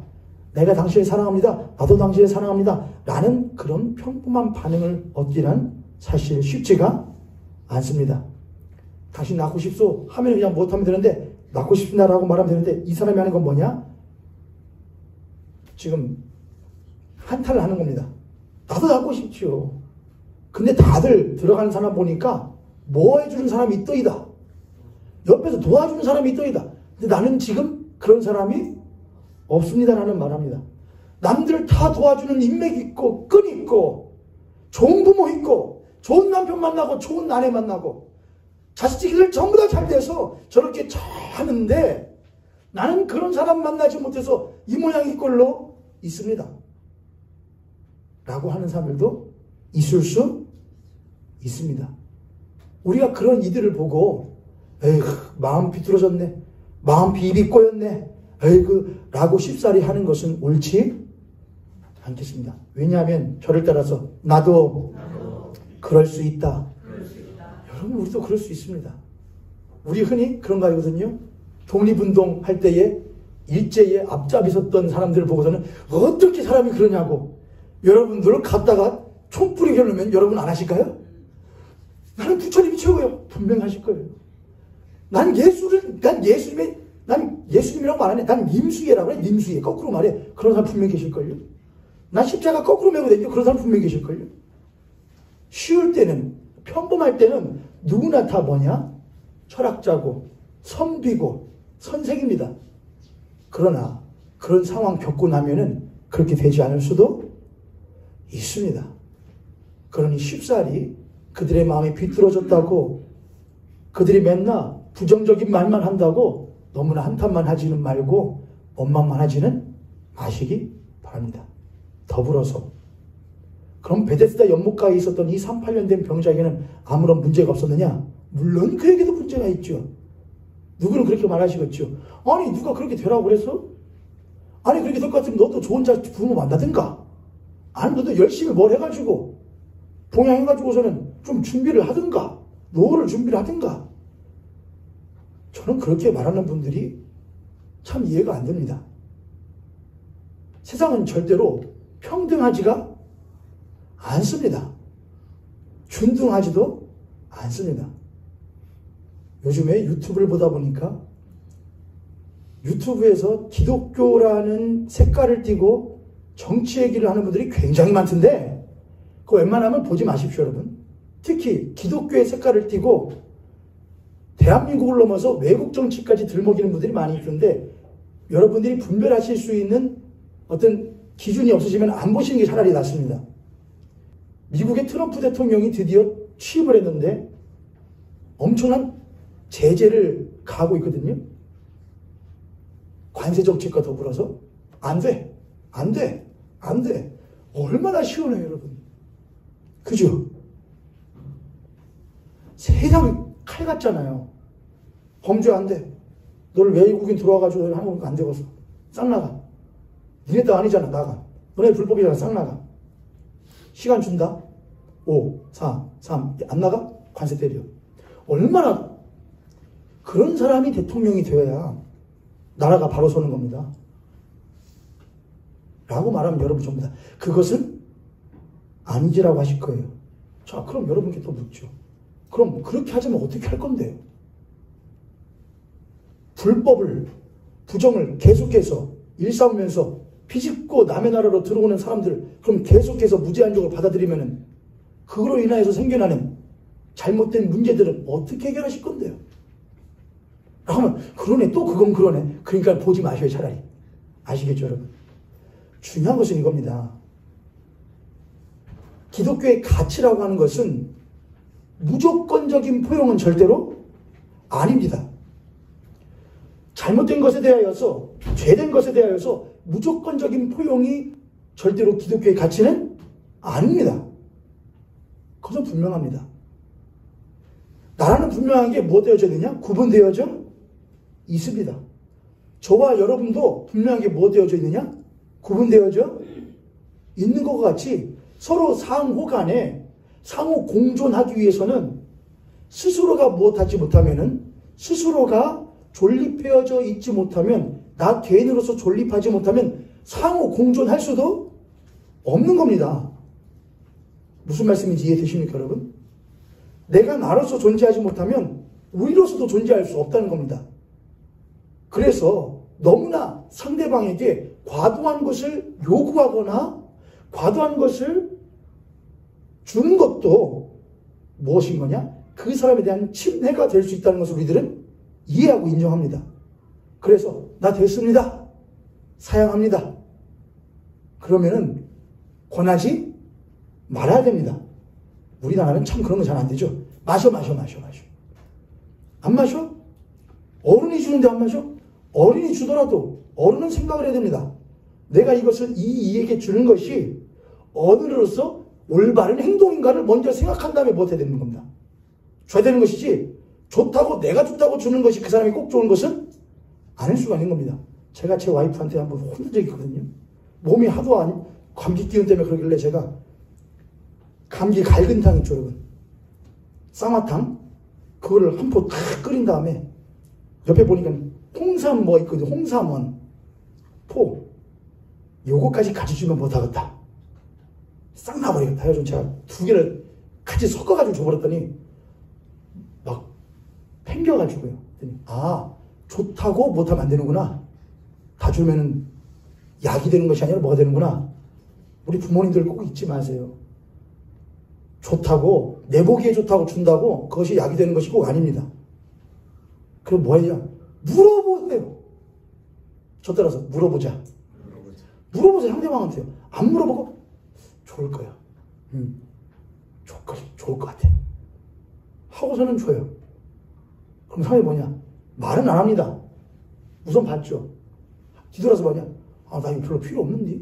내가 당신을 사랑합니다. 나도 당신을 사랑합니다. 라는 그런 평범한 반응을 얻기란 사실 쉽지가 않습니다. 당신 낳고 싶소? 하면 그냥 못하면 되는데 낳고 싶습니다 라고 말하면 되는데 이 사람이 하는 건 뭐냐? 지금 한탄을 하는 겁니다. 나도 낳고 싶지요. 근데 다들 들어가는 사람 보니까 뭐 해주는 사람이 있더이다. 옆에서 도와주는 사람이 있더이다. 근데 나는 지금 그런 사람이 없습니다라는 말합니다. 남들 다 도와주는 인맥 있고 끈 있고 좋은 부모 있고 좋은 남편 만나고 좋은 아내 만나고 자식들 전부 다 잘 돼서 저렇게 잘 하는데 나는 그런 사람 만나지 못해서 이 모양 이 꼴로 있습니다. 라고 하는 사람들도 있을 수 있습니다. 우리가 그런 이들을 보고 에휴 마음 비뚤어졌네. 마음 비비 꼬였네. 에이그 라고 쉽사리 하는 것은 옳지 않겠습니다. 왜냐하면 저를 따라서 나도 그럴 수 있다. 여러분 우리도 그럴 수 있습니다. 우리 흔히 그런 거 하거든요. 독립운동 할 때에 일제에 앞잡이 섰던 사람들을 보고서는 어떻게 사람이 그러냐고 여러분들 갖다가 촛불이 겨누면 여러분 안 하실까요? 나는 부처님이 최고예요. 분명히 하실 거예요. 난 예수님이라고 말 안 해. 난 님수예라고 그래. 님수예. 거꾸로 말해. 그런 사람 분명히 계실걸요. 난 십자가 거꾸로 메고 다니죠. 그런 사람 분명히 계실걸요. 쉬울 때는, 평범할 때는 누구나 다 뭐냐? 철학자고, 선비고, 선생입니다. 그러나 그런 상황 겪고 나면은 그렇게 되지 않을 수도 있습니다. 그러니 쉽사리 그들의 마음이 비뚤어졌다고 그들이 맨날 부정적인 말만 한다고 너무나 한탄만 하지는 말고 원망만 하지는 마시기 바랍니다. 더불어서 그럼 베데스다 연못가에 있었던 이 38년 된 병자에게는 아무런 문제가 없었느냐? 물론 그에게도 문제가 있죠. 누구는 그렇게 말하시겠죠. 아니 누가 그렇게 되라고 그랬어? 아니 그렇게 될 것 같으면 너도 좋은 부모 만나든가 아니 너도 열심히 뭘 해가지고 봉양해가지고서는 좀 준비를 하든가 노후를 준비를 하든가. 저는 그렇게 말하는 분들이 참 이해가 안 됩니다. 세상은 절대로 평등하지가 않습니다. 균등하지도 않습니다. 요즘에 유튜브를 보다 보니까 유튜브에서 기독교라는 색깔을 띠고 정치 얘기를 하는 분들이 굉장히 많던데 그거 웬만하면 보지 마십시오, 여러분. 특히 기독교의 색깔을 띠고 대한민국을 넘어서 외국 정치까지 들먹이는 분들이 많이 있던데 여러분들이 분별하실 수 있는 어떤 기준이 없으시면 안 보시는 게 차라리 낫습니다. 미국의 트럼프 대통령이 드디어 취임을 했는데 엄청난 제재를 가하고 있거든요. 관세 정책과 더불어서 안 돼. 안 돼. 안 돼. 얼마나 시원해요, 여러분. 그죠? 세상이 칼 같잖아요. 범죄 안 돼. 너를 외국인 들어와가지고 너를 한국 안 되고서. 싹 나가. 니네 딸 아니잖아, 나가. 너네 불법이잖아, 싹 나가. 시간 준다. 5, 4, 3. 안 나가? 관세 때려. 얼마나 그런 사람이 대통령이 되어야 나라가 바로 서는 겁니다. 라고 말하면 여러분 전부 다 그것은 아니지라고 하실 거예요. 자, 그럼 여러분께 또 묻죠. 그럼 그렇게 하자면 어떻게 할 건데요? 불법을, 부정을 계속해서 일삼으면서 비집고 남의 나라로 들어오는 사람들, 그럼 계속해서 무제한적으로 받아들이면은 그거로 인하여서 생겨나는 잘못된 문제들은 어떻게 해결하실 건데요? 하면 그러네, 또 그건 그러네. 그러니까 보지 마셔요, 차라리. 아시겠죠, 여러분? 중요한 것은 이겁니다. 기독교의 가치라고 하는 것은 무조건적인 포용은 절대로 아닙니다. 잘못된 것에 대하여서, 죄된 것에 대하여서 무조건적인 포용이 절대로 기독교의 가치는 아닙니다. 그것은 분명합니다. 나라는 분명한 게 뭐 되어져 있느냐? 구분되어져 있습니다. 저와 여러분도 분명하게 뭐 되어져 있느냐? 구분되어져 있는 것과 같이 서로 상호 간에 상호 공존하기 위해서는 스스로가 무엇하지 못하면은, 스스로가 존립되어져 있지 못하면, 나 개인으로서 존립하지 못하면 상호 공존할 수도 없는 겁니다. 무슨 말씀인지 이해되십니까, 여러분? 내가 나로서 존재하지 못하면 우리로서도 존재할 수 없다는 겁니다. 그래서 너무나 상대방에게 과도한 것을 요구하거나 과도한 것을 주는 것도 무엇인 거냐? 그 사람에 대한 침해가 될 수 있다는 것을 우리들은 이해하고 인정합니다. 그래서 나 됐습니다. 사양합니다. 그러면은 권하지 말아야 됩니다. 우리나라는 참 그런 거 잘 안 되죠. 마셔. 안 마셔? 어른이 주는데 안 마셔? 어른이 주더라도 어른은 생각을 해야 됩니다. 내가 이것을 이에게 주는 것이 어른으로서 올바른 행동인가를 먼저 생각한 다음에 못 해야 되는 겁니다. 줘야 되는 것이지, 좋다고, 내가 좋다고 주는 것이 그 사람이 꼭 좋은 것은 아닐 수가 있는 겁니다. 제가 제 와이프한테 한번 혼난 적이 있거든요. 몸이 하도 감기 기운 때문에 그러길래 제가 감기 갈근탕 있죠, 여러분. 쌍화탕? 그거를 한 포 탁 끓인 다음에 옆에 보니까 홍삼 뭐 있거든요. 홍삼원 포. 요거까지 같이 주면 못하겠다. 싹 나버리겠다. 해가지고 제가 두 개를 같이 섞어가지고 줘버렸더니 막 팽겨가지고요. 아, 좋다고 못하면 안 되는구나. 다 주면은 약이 되는 것이 아니라 뭐가 되는구나. 우리 부모님들 꼭 잊지 마세요. 좋다고, 내 보기에 좋다고 준다고 그것이 약이 되는 것이 꼭 아닙니다. 그럼 뭐 해야? 물어보세요. 저 따라서 물어보자. 상대방한테요. 안 물어보고 좋을 거야. 좋을 것 같아. 하고서는 줘요. 그럼 상황이 뭐냐? 말은 안 합니다. 우선 받죠. 뒤돌아서 뭐냐? 아, 나 이거 별로 필요 없는데.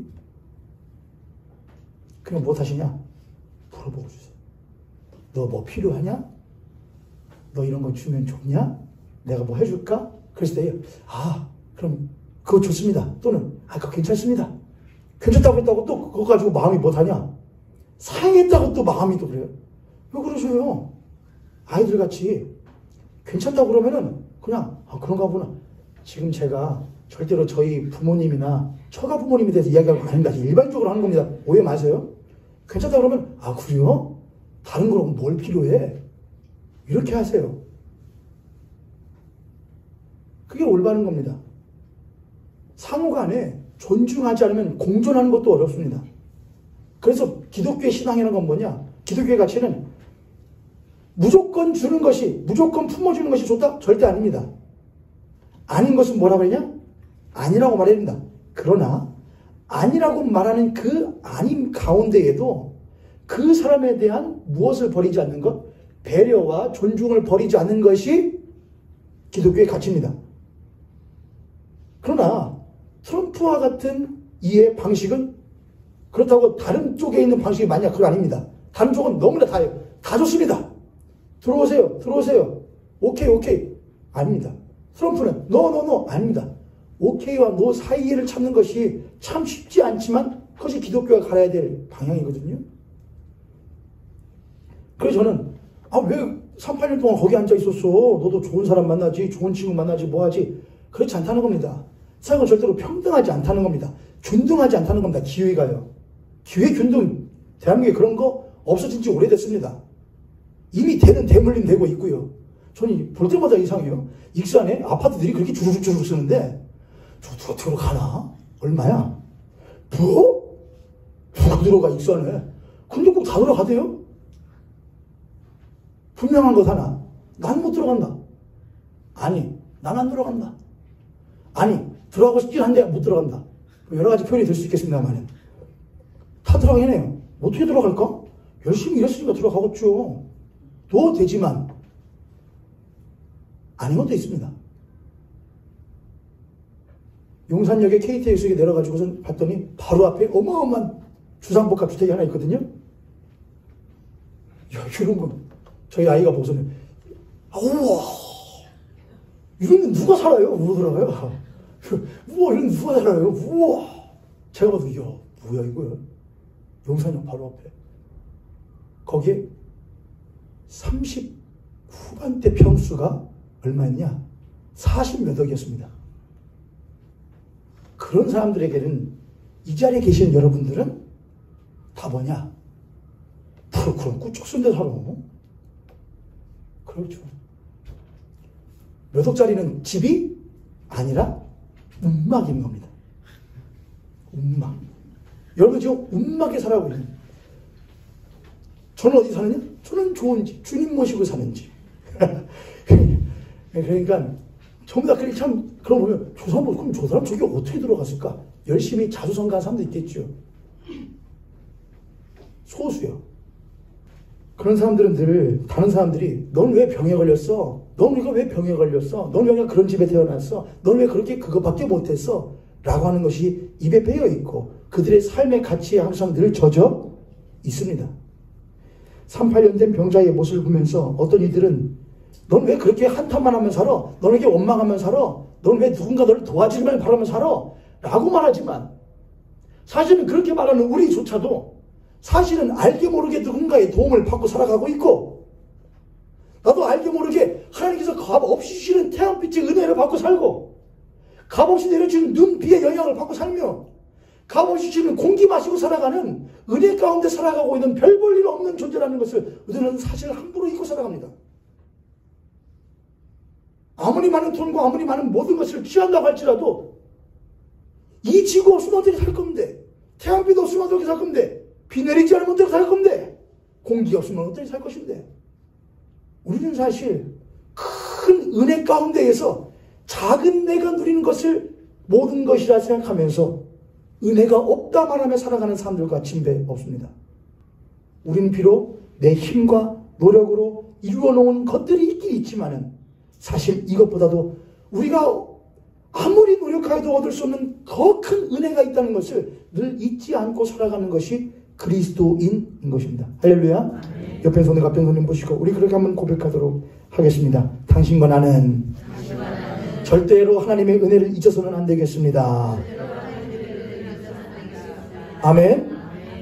그럼 뭐 하시냐? 물어보고 주세요. 너 뭐 필요하냐? 너 이런 거 주면 좋냐? 내가 뭐 해줄까? 그랬을 때, 아, 그럼 그거 좋습니다. 또는, 아, 그거 괜찮습니다. 괜찮다고 했다고 또 그거 가지고 마음이 못하냐? 상했다고 또 마음이 또 그래요. 왜 그러셔요? 아이들 같이 괜찮다고 그러면은 그냥, 아, 그런가 보나. 지금 제가 절대로 저희 부모님이나 처가 부모님에 대해서 이야기하는 거 아닙니다. 일반적으로 하는 겁니다. 오해 마세요. 괜찮다고 그러면, 아, 그래요? 다른 거로 뭘 필요해? 이렇게 하세요. 그게 올바른 겁니다. 상호 간에 존중하지 않으면 공존하는 것도 어렵습니다. 그래서 기독교의 신앙이라는 건 뭐냐? 기독교의 가치는 무조건 주는 것이, 무조건 품어주는 것이 좋다? 절대 아닙니다. 아닌 것은 뭐라고 했냐? 아니라고 말해야 된다. 그러나 아니라고 말하는 그 아님 가운데에도 그 사람에 대한 무엇을 버리지 않는 것? 배려와 존중을 버리지 않는 것이 기독교의 가치입니다. 그러나 트럼프와 같은 이해 방식은 그렇다고 다른 쪽에 있는 방식이 맞냐? 그거 아닙니다. 다른 쪽은 너무나 다 좋습니다. 들어오세요. 오케이. 아닙니다. 트럼프는 노 아닙니다. 오케이와 노 사이를 찾는 것이 참 쉽지 않지만 그것이 기독교가 가야 될 방향이거든요. 그래서 저는 왜 3-8년 동안 거기 앉아 있었어? 너도 좋은 사람 만나지, 좋은 친구 만나지, 뭐하지? 그렇지 않다는 겁니다. 세상은 절대로 평등하지 않다는 겁니다. 균등하지 않다는 겁니다. 기회가요. 기회 균등, 대한민국에 그런 거 없어진 지 오래됐습니다. 이미 대는 대물림 되고 있고요. 저는 볼 때마다 이상해요. 익산에 아파트들이 그렇게 주르륵 쓰는데 저 누가 들어가나? 얼마야? 뭐? 누가 들어가 익산에? 근데 꼭 다 들어가대요? 분명한 것 하나. 난 못 들어간다. 아니, 난 안 들어간다. 아니, 들어가고 싶긴 한데 못 들어간다. 여러 가지 표현이 될 수 있겠습니다만 다 들어가긴 해요. 어떻게 들어갈까? 열심히 일했으니까 들어가겠죠. 또 되지만 아닌 것도 있습니다. 용산역에 KTX에 내려가지고선 봤더니 바로 앞에 어마어마한 주상복합 주택이 하나 있거든요. 야, 이런 거 저희 아이가 보고서는 우와, 이런 데 누가 살아요? 그러더라고요. 우와, 이런 데 누가 살아요? 우와. 제가 봐도 야, 뭐야 이거야. 용산역 바로 앞에. 거기에 30 후반대 평수가 얼마였냐? 40몇 억이었습니다. 그런 사람들에게는 이 자리에 계시는 여러분들은 다 뭐냐? 푸르쿠르 꾸쩍 쓴 데 살아. 그렇죠. 몇 억짜리는 집이 아니라 운막인 겁니다. 운막. 여러분 지금 운막에 살아가고 있는. 저는 어디 사느냐? 저는 좋은 집, 주님 모시고 사는 집. 그러니까 전부 다 그렇게 참 그럼 보면 그럼 저 사람 저기 어떻게 들어갔을까? 열심히 자수성 간 사람도 있겠죠. 소수요. 그런 사람들은 늘 다른 사람들이 넌 왜 병에 걸렸어? 넌 이거 왜 병에 걸렸어? 넌 왜 그런 집에 태어났어? 넌 왜 그렇게 그것밖에 못했어? 라고 하는 것이 입에 배어 있고 그들의 삶의 가치에 항상 늘 젖어 있습니다. 3-8년 된 병자의 모습을 보면서 어떤 이들은 넌 왜 그렇게 한탄만 하면 살아? 넌 왜 원망하면 살아? 넌 왜 누군가 너를 도와주기만 바라면 살아? 라고 말하지만 사실은 그렇게 말하는 우리조차도 사실은 알게 모르게 누군가의 도움을 받고 살아가고 있고 나도 알게 모르게 하나님께서 값없이 주시는 태양빛의 은혜를 받고 살고 값없이 내려주는 눈비의 영향을 받고 살며 값없이 주시는 공기 마시고 살아가는 은혜 가운데 살아가고 있는 별 볼 일 없는 존재라는 것을 우리는 사실 함부로 잊고 살아갑니다. 아무리 많은 돈과 아무리 많은 모든 것을 취한다고 할지라도 이 지구 없으면 어떻게 살 건데 태양빛 없으면 어떻게 살 건데 비 내리지 않으면 어떻게 살 건데 공기 없으면 어떻게 살 것인데 우리는 사실 큰 은혜 가운데에서 작은 내가 누리는 것을 모든 것이라 생각하면서 은혜가 없다 말하며 살아가는 사람들과 침배 없습니다. 우리는 비록 내 힘과 노력으로 이루어 놓은 것들이 있긴 있지만은 사실 이것보다도 우리가 아무리 노력해도 얻을 수 없는 더 큰 은혜가 있다는 것을 늘 잊지 않고 살아가는 것이 그리스도인인 것입니다. 할렐루야. 옆에 손에 앞에 손님 보시고 우리 그렇게 한번 고백하도록 하겠습니다. 당신과 나는 절대로 하나님의 은혜를 잊어서는 안 되겠습니다. 아멘.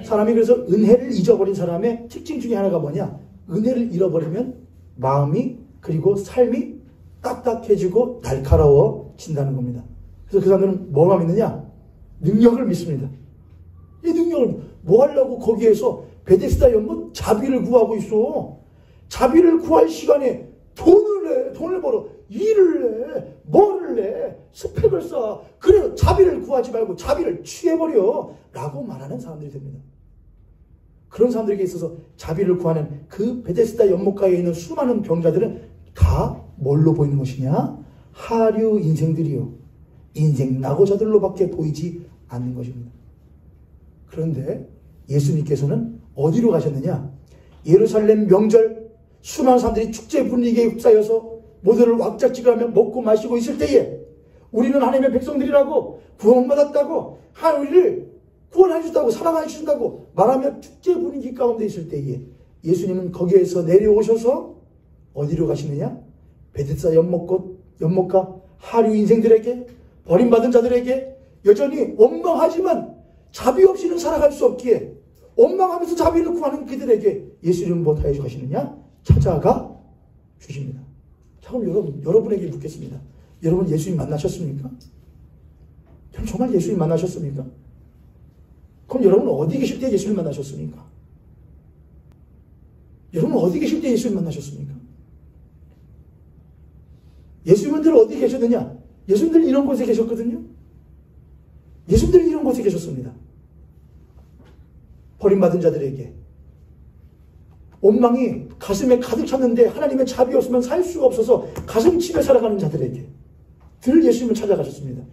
사람이 그래서 은혜를 잊어버린 사람의 특징 중에 하나가 뭐냐? 은혜를 잃어버리면 마음이 그리고 삶이 딱딱해지고 날카로워진다는 겁니다. 그래서 그 사람들은 뭐만 믿느냐? 능력을 믿습니다. 이 능력을 뭐 하려고 거기에서 베데스다 연못 자비를 구하고 있어. 자비를 구할 시간에 돈을 벌어. 일을 내. 뭐를 내. 스펙을 쌓아. 그래 자비를 구하지 말고 자비를 취해버려. 라고 말하는 사람들이 됩니다. 그런 사람들에게 있어서 자비를 구하는 그 베데스다 연못가에 있는 수많은 병자들은 다 뭘로 보이는 것이냐? 하류 인생들이요. 인생 낙오자들로밖에 보이지 않는 것입니다. 그런데 예수님께서는 어디로 가셨느냐? 예루살렘 명절 수많은 사람들이 축제 분위기에 휩싸여서 모두를 왁작지근하며 먹고 마시고 있을 때에 우리는 하나님의 백성들이라고 구원받았다고 우리를 구원해 주다고 사랑해 주신다고 말하며 축제 분위기 가운데 있을 때에 예수님은 거기에서 내려오셔서 어디로 가시느냐? 베데스다 연못가 하류 인생들에게 버림받은 자들에게 여전히 원망하지만 자비 없이는 살아갈 수 없기에 원망하면서 자비를 구하는 그들에게 예수님은 못하여 주시느냐? 찾아가 주십니다. 자, 그럼 여러분에게 묻겠습니다. 여러분 예수님 만나셨습니까? 그럼 정말 예수님 만나셨습니까? 그럼 여러분은 어디 계실 때 예수님 만나셨습니까? 여러분 어디 계실 때 예수님 만나셨습니까? 예수님들 어디 계셨느냐? 예수님들 이런 곳에 계셨거든요. 예수님들 이런 곳에 계셨습니다. 버림받은 자들에게 원망이 가슴에 가득 찼는데 하나님의 자비 없으면 살 수가 없어서 가슴치며 살아가는 자들에게 늘 예수님을 찾아가셨습니다.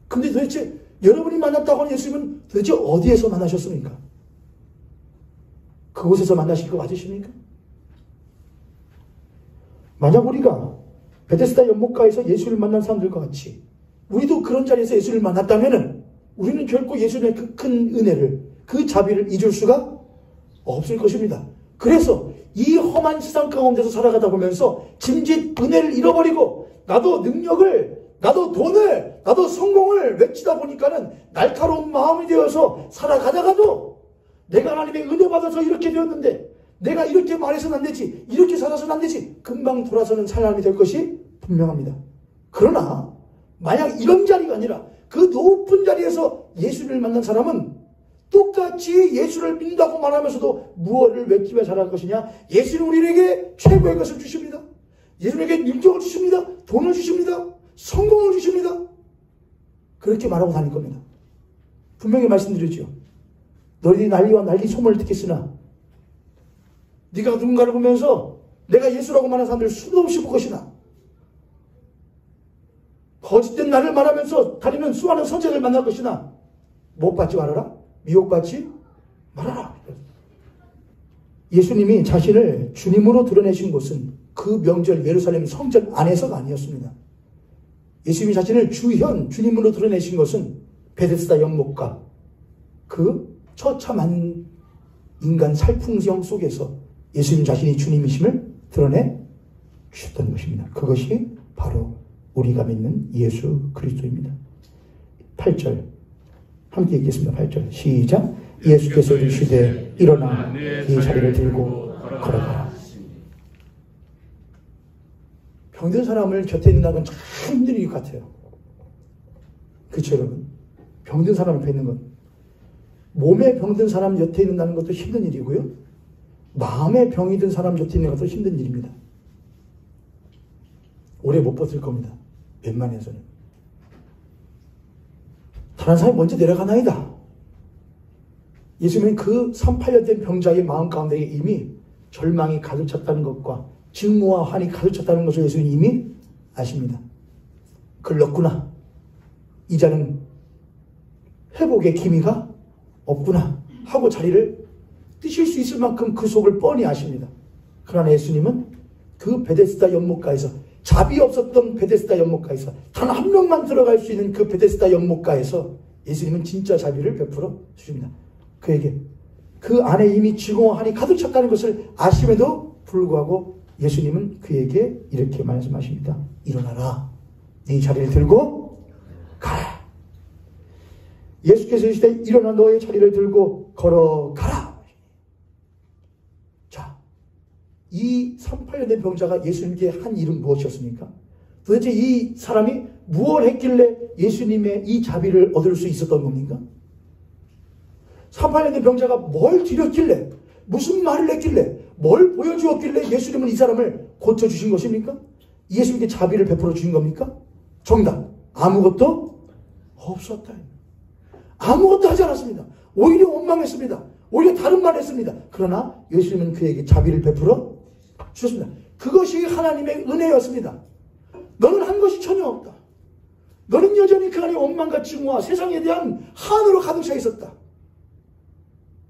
근데 도대체 여러분이 만났다고 하는 예수님은 도대체 어디에서 만나셨습니까? 그곳에서 만나실 거 맞으십니까? 만약 우리가 베데스다 연못가에서 예수를 만난 사람들과 같이 우리도 그런 자리에서 예수를 만났다면 우리는 결코 예수님의 그 큰 은혜를, 그 자비를 잊을 수가 없을 것입니다. 그래서 이 험한 세상 가운데서 살아가다 보면서 짐짓 은혜를 잃어버리고 나도 능력을, 나도 돈을, 나도 성공을 외치다 보니까는 날카로운 마음이 되어서 살아가다가도 내가 하나님의 은혜 받아서 이렇게 되었는데 내가 이렇게 말해서는 안 되지, 이렇게 살아서는 안 되지, 금방 돌아서는 사람이 될 것이 분명합니다. 그러나 만약 이런 자리가 아니라 그 높은 자리에서 예수를 만난 사람은 똑같이 예수를 믿는다고 말하면서도 무엇을 외치며 살아갈 것이냐? 예수는 우리에게 최고의 것을 주십니다. 예수님에게 능력을 주십니다. 돈을 주십니다. 성공을 주십니다. 그렇게 말하고 다닐 겁니다. 분명히 말씀드리죠. 너희들이 난리와 난리 소문을 듣겠으나 네가 누군가를 보면서 내가 예수라고 말하는 사람들 수도 없이 볼 것이나 거짓된 나를 말하면서 다니는 수많은 선지자를 만날 것이나 못 받지 말아라. 미혹받지 말아라. 예수님이 자신을 주님으로 드러내신 곳은 그 명절 예루살렘 성전 안에서가 아니었습니다. 예수님이 자신을 주님으로 드러내신 것은 베데스다 연못가 그 처참한 인간 살풍성 속에서 예수님 자신이 주님이심을 드러내 주셨던 것입니다. 그것이 바로 우리가 믿는 예수 그리스도입니다. 8절 함께 읽겠습니다. 8절 시작. 예수께서 이르시되 일어나 네 자리를 들고 걸어가라. 병든 사람을 곁에 있는다는 건 참 힘든 일 같아요. 그렇죠 여러분? 병든 사람 옆에 있는 건 몸에 병든 사람 곁에 있는다는 것도 힘든 일이고요. 마음에 병이 든 사람 곁에 있는 것도 힘든 일입니다. 오래 못 버틸 겁니다. 웬만해서는. 다른 사람이 먼저 내려가나이다. 예수님은 그 38년 된 병자의 마음 가운데 이미 절망이 가득 찼다는 것과 증오와 환이 가득 찼다는 것을 예수님은 이미 아십니다. 글렀구나. 이자는 회복의 기미가 없구나 하고 자리를 뜨실 수 있을 만큼 그 속을 뻔히 아십니다. 그러나 예수님은 그 베데스다 연못가에서 자비 없었던 베데스다 연못가에서 단 한 명만 들어갈 수 있는 그 베데스다 연못가에서 예수님은 진짜 자비를 베풀어 주십니다. 그에게 그 안에 이미 증오와 한이 가득 찼다는 것을 아심에도 불구하고 예수님은 그에게 이렇게 말씀하십니다. 일어나라. 네 자리를 들고 가라. 예수께서 이르시되 일어나 너의 자리를 들고 걸어가라. 자, 이 38년 된 병자가 예수님께 한 일은 무엇이었습니까? 도대체 이 사람이 무엇을 했길래 예수님의 이 자비를 얻을 수 있었던 겁니까? 38년 된 병자가 뭘 드렸길래, 무슨 말을 했길래, 뭘 보여주었길래 예수님은 이 사람을 고쳐주신 것입니까? 예수님께 자비를 베풀어 주신 겁니까? 정답, 아무것도 없었다. 아무것도 하지 않았습니다. 오히려 원망했습니다. 오히려 다른 말을 했습니다. 그러나 예수님은 그에게 자비를 베풀어 주셨습니다. 그것이 하나님의 은혜였습니다. 너는 한 것이 전혀 없다. 너는 여전히 그 안에 원망과 증오와 세상에 대한 한으로 가득 차 있었다.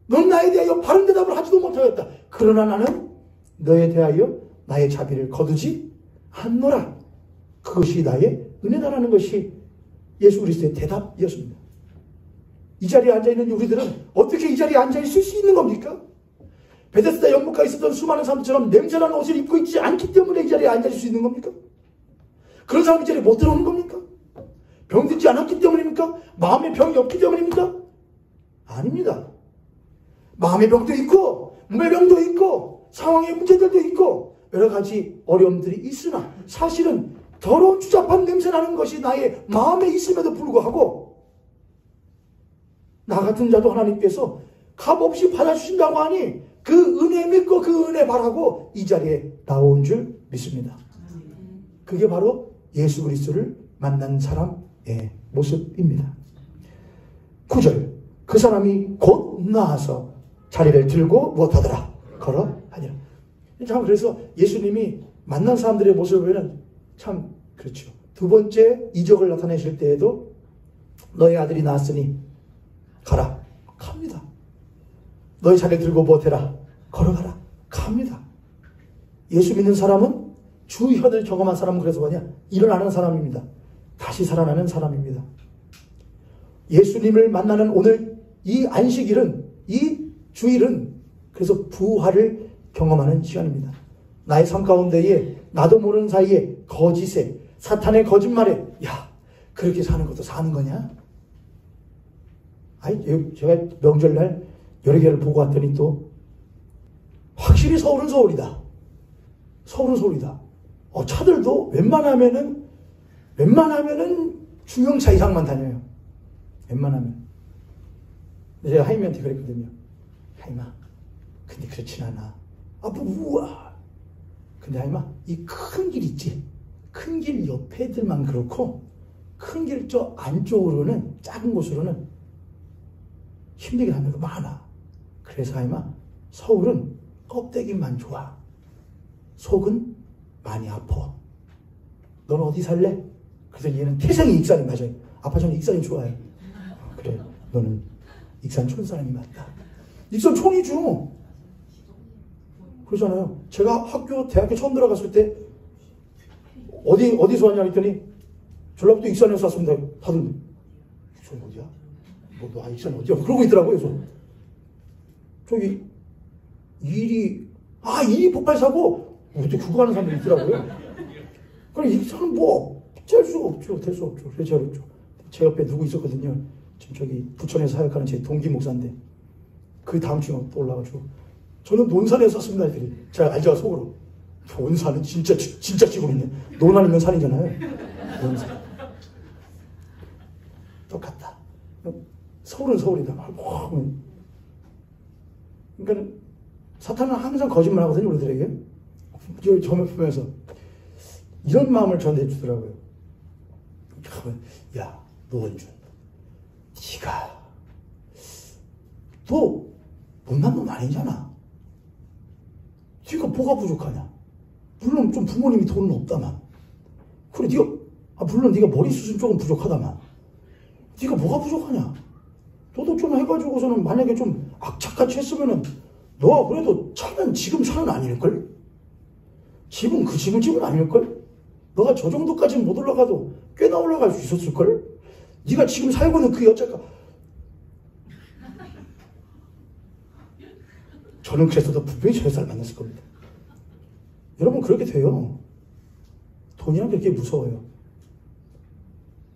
넌 나에 대하여 바른 대답을 하지도 못하였다. 그러나 나는 너에 대하여 나의 자비를 거두지 않노라. 그것이 나의 은혜다라는 것이 예수 그리스도의 대답이었습니다. 이 자리에 앉아있는 우리들은 어떻게 이 자리에 앉아있을 수 있는 겁니까? 베데스다 연못가에 있었던 수많은 사람들처럼 냄새나는 옷을 입고 있지 않기 때문에 이 자리에 앉아있을 수 있는 겁니까? 그런 사람이 이 자리에 못 들어오는 겁니까? 병들지 않았기 때문입니까? 마음의 병이 없기 때문입니까? 아닙니다. 마음의 병도 있고 몸의 병도 있고 상황의 문제들도 있고 여러 가지 어려움들이 있으나 사실은 더러운 추잡한 냄새나는 것이 나의 마음에 있음에도 불구하고 나 같은 자도 하나님께서 값없이 받아주신다고 하니 그 은혜 믿고 그 은혜 바라고 이 자리에 나온 줄 믿습니다. 그게 바로 예수 그리스도를 만난 사람의 모습입니다. 9절 그 사람이 곧 나아서 자리를 들고 무엇하더라? 걸어하니라. 참 그래서 예수님이 만난 사람들의 모습을 보면 참 그렇죠. 두 번째 이적을 나타내실 때에도 너의 아들이 나았으니 가라. 갑니다. 너의 자리를 들고 무엇해라? 걸어가라. 갑니다. 예수 믿는 사람은 주혈을 경험한 사람은 그래서 뭐냐? 일어나는 사람입니다. 다시 살아나는 사람입니다. 예수님을 만나는 오늘 이 안식일은 이 주일은 그래서 부활을 경험하는 시간입니다. 나의 삶 가운데에 나도 모르는 사이에 거짓에 사탄의 거짓말에 야 그렇게 사는 것도 사는 거냐? 아니 제가 명절날 여러 개를 보고 왔더니 또 확실히 서울은 서울이다. 서울은 서울이다. 차들도 웬만하면은 중형차 이상만 다녀요. 웬만하면. 제가 하임이한테 그랬거든요. 하임아, 근데 그렇진 않아. 우와. 근데 하임아, 이 큰 길 있지? 큰 길 옆에 애들만 그렇고, 큰 길 저 안쪽으로는, 작은 곳으로는 힘들게 하는 거 많아. 그래서 하임아, 서울은 껍데기만 좋아. 속은 많이 아파. 너는 어디 살래? 그래서 얘는 태생이 익산이 맞아요. 아빠 저는 익산이 좋아요. 그래, 너는 익산 촌 사람이 맞다. 익산 촌이죠. 그러잖아요. 제가 대학교 처음 들어갔을 때 어디서 왔냐 했더니 전라북도 익산에서 왔습니다. 다들 익산 어디야? 너 익산 어디야? 그러고 있더라고요. 그래서 저기 일이 폭발사고 어떻게 그거 하는 사람들이 있더라고요. 그럼 익산은 뭐 뗄 수가 없죠. 될 수 없죠. 그래서 제 옆에 누구 있었거든요. 지금 저기 부천에서 사역하는 제 동기 목사인데 그 다음 주에 또 올라가지고 저는 논산에서 샀습니다. 했더니 제가 알죠 속으로 논산은 진짜 지구이네. 논안 있는 산이잖아요. 논산 똑같다. 서울은 서울이다. 그러니까 사탄은 항상 거짓말하거든요. 우리들에게. 저를 보면서 이런 마음을 저한테 주더라고요. 야, 노원준, 네가 너 못난 놈 아니잖아. 네가 뭐가 부족하냐? 물론 좀 부모님이 돈은 없다만. 그래, 물론 네가 머리 수준 조금 부족하다만. 네가 뭐가 부족하냐? 너도 좀 해가지고서는 만약에 좀 악착같이 했으면은 너가 그래도 차는 지금 차는 아닐걸? 집은 그 집은 아닐걸? 너가 저 정도까지는 못 올라가도 꽤나 올라갈 수 있었을걸? 네가 지금 살고 있는 그 여자가 저는 그랬어도 분명히 저 여자를 만났을 겁니다. 여러분 그렇게 돼요. 돈이란 그렇게 무서워요.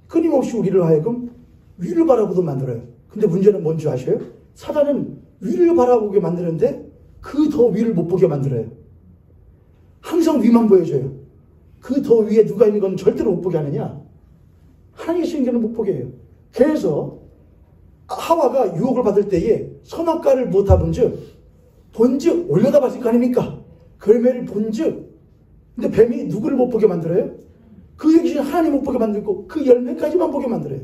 끊임없이 우리를 하여금 위를 바라보도 만들어요. 근데 문제는 뭔지 아셔요? 사단은 위를 바라보게 만드는데 그 더 위를 못 보게 만들어요. 항상 위만 보여줘요. 그 더 위에 누가 있는 건 절대로 못 보게 하느냐? 하나님의 신경을 못 보게 해요. 그래서 하와가 유혹을 받을 때에 선악과를 못 본즉 올려다 봤을 거 아닙니까? 그 열매를 본즉 근데 뱀이 누구를 못 보게 만들어요? 그 역시 하나님 못 보게 만들고 그 열매까지만 보게 만들어요.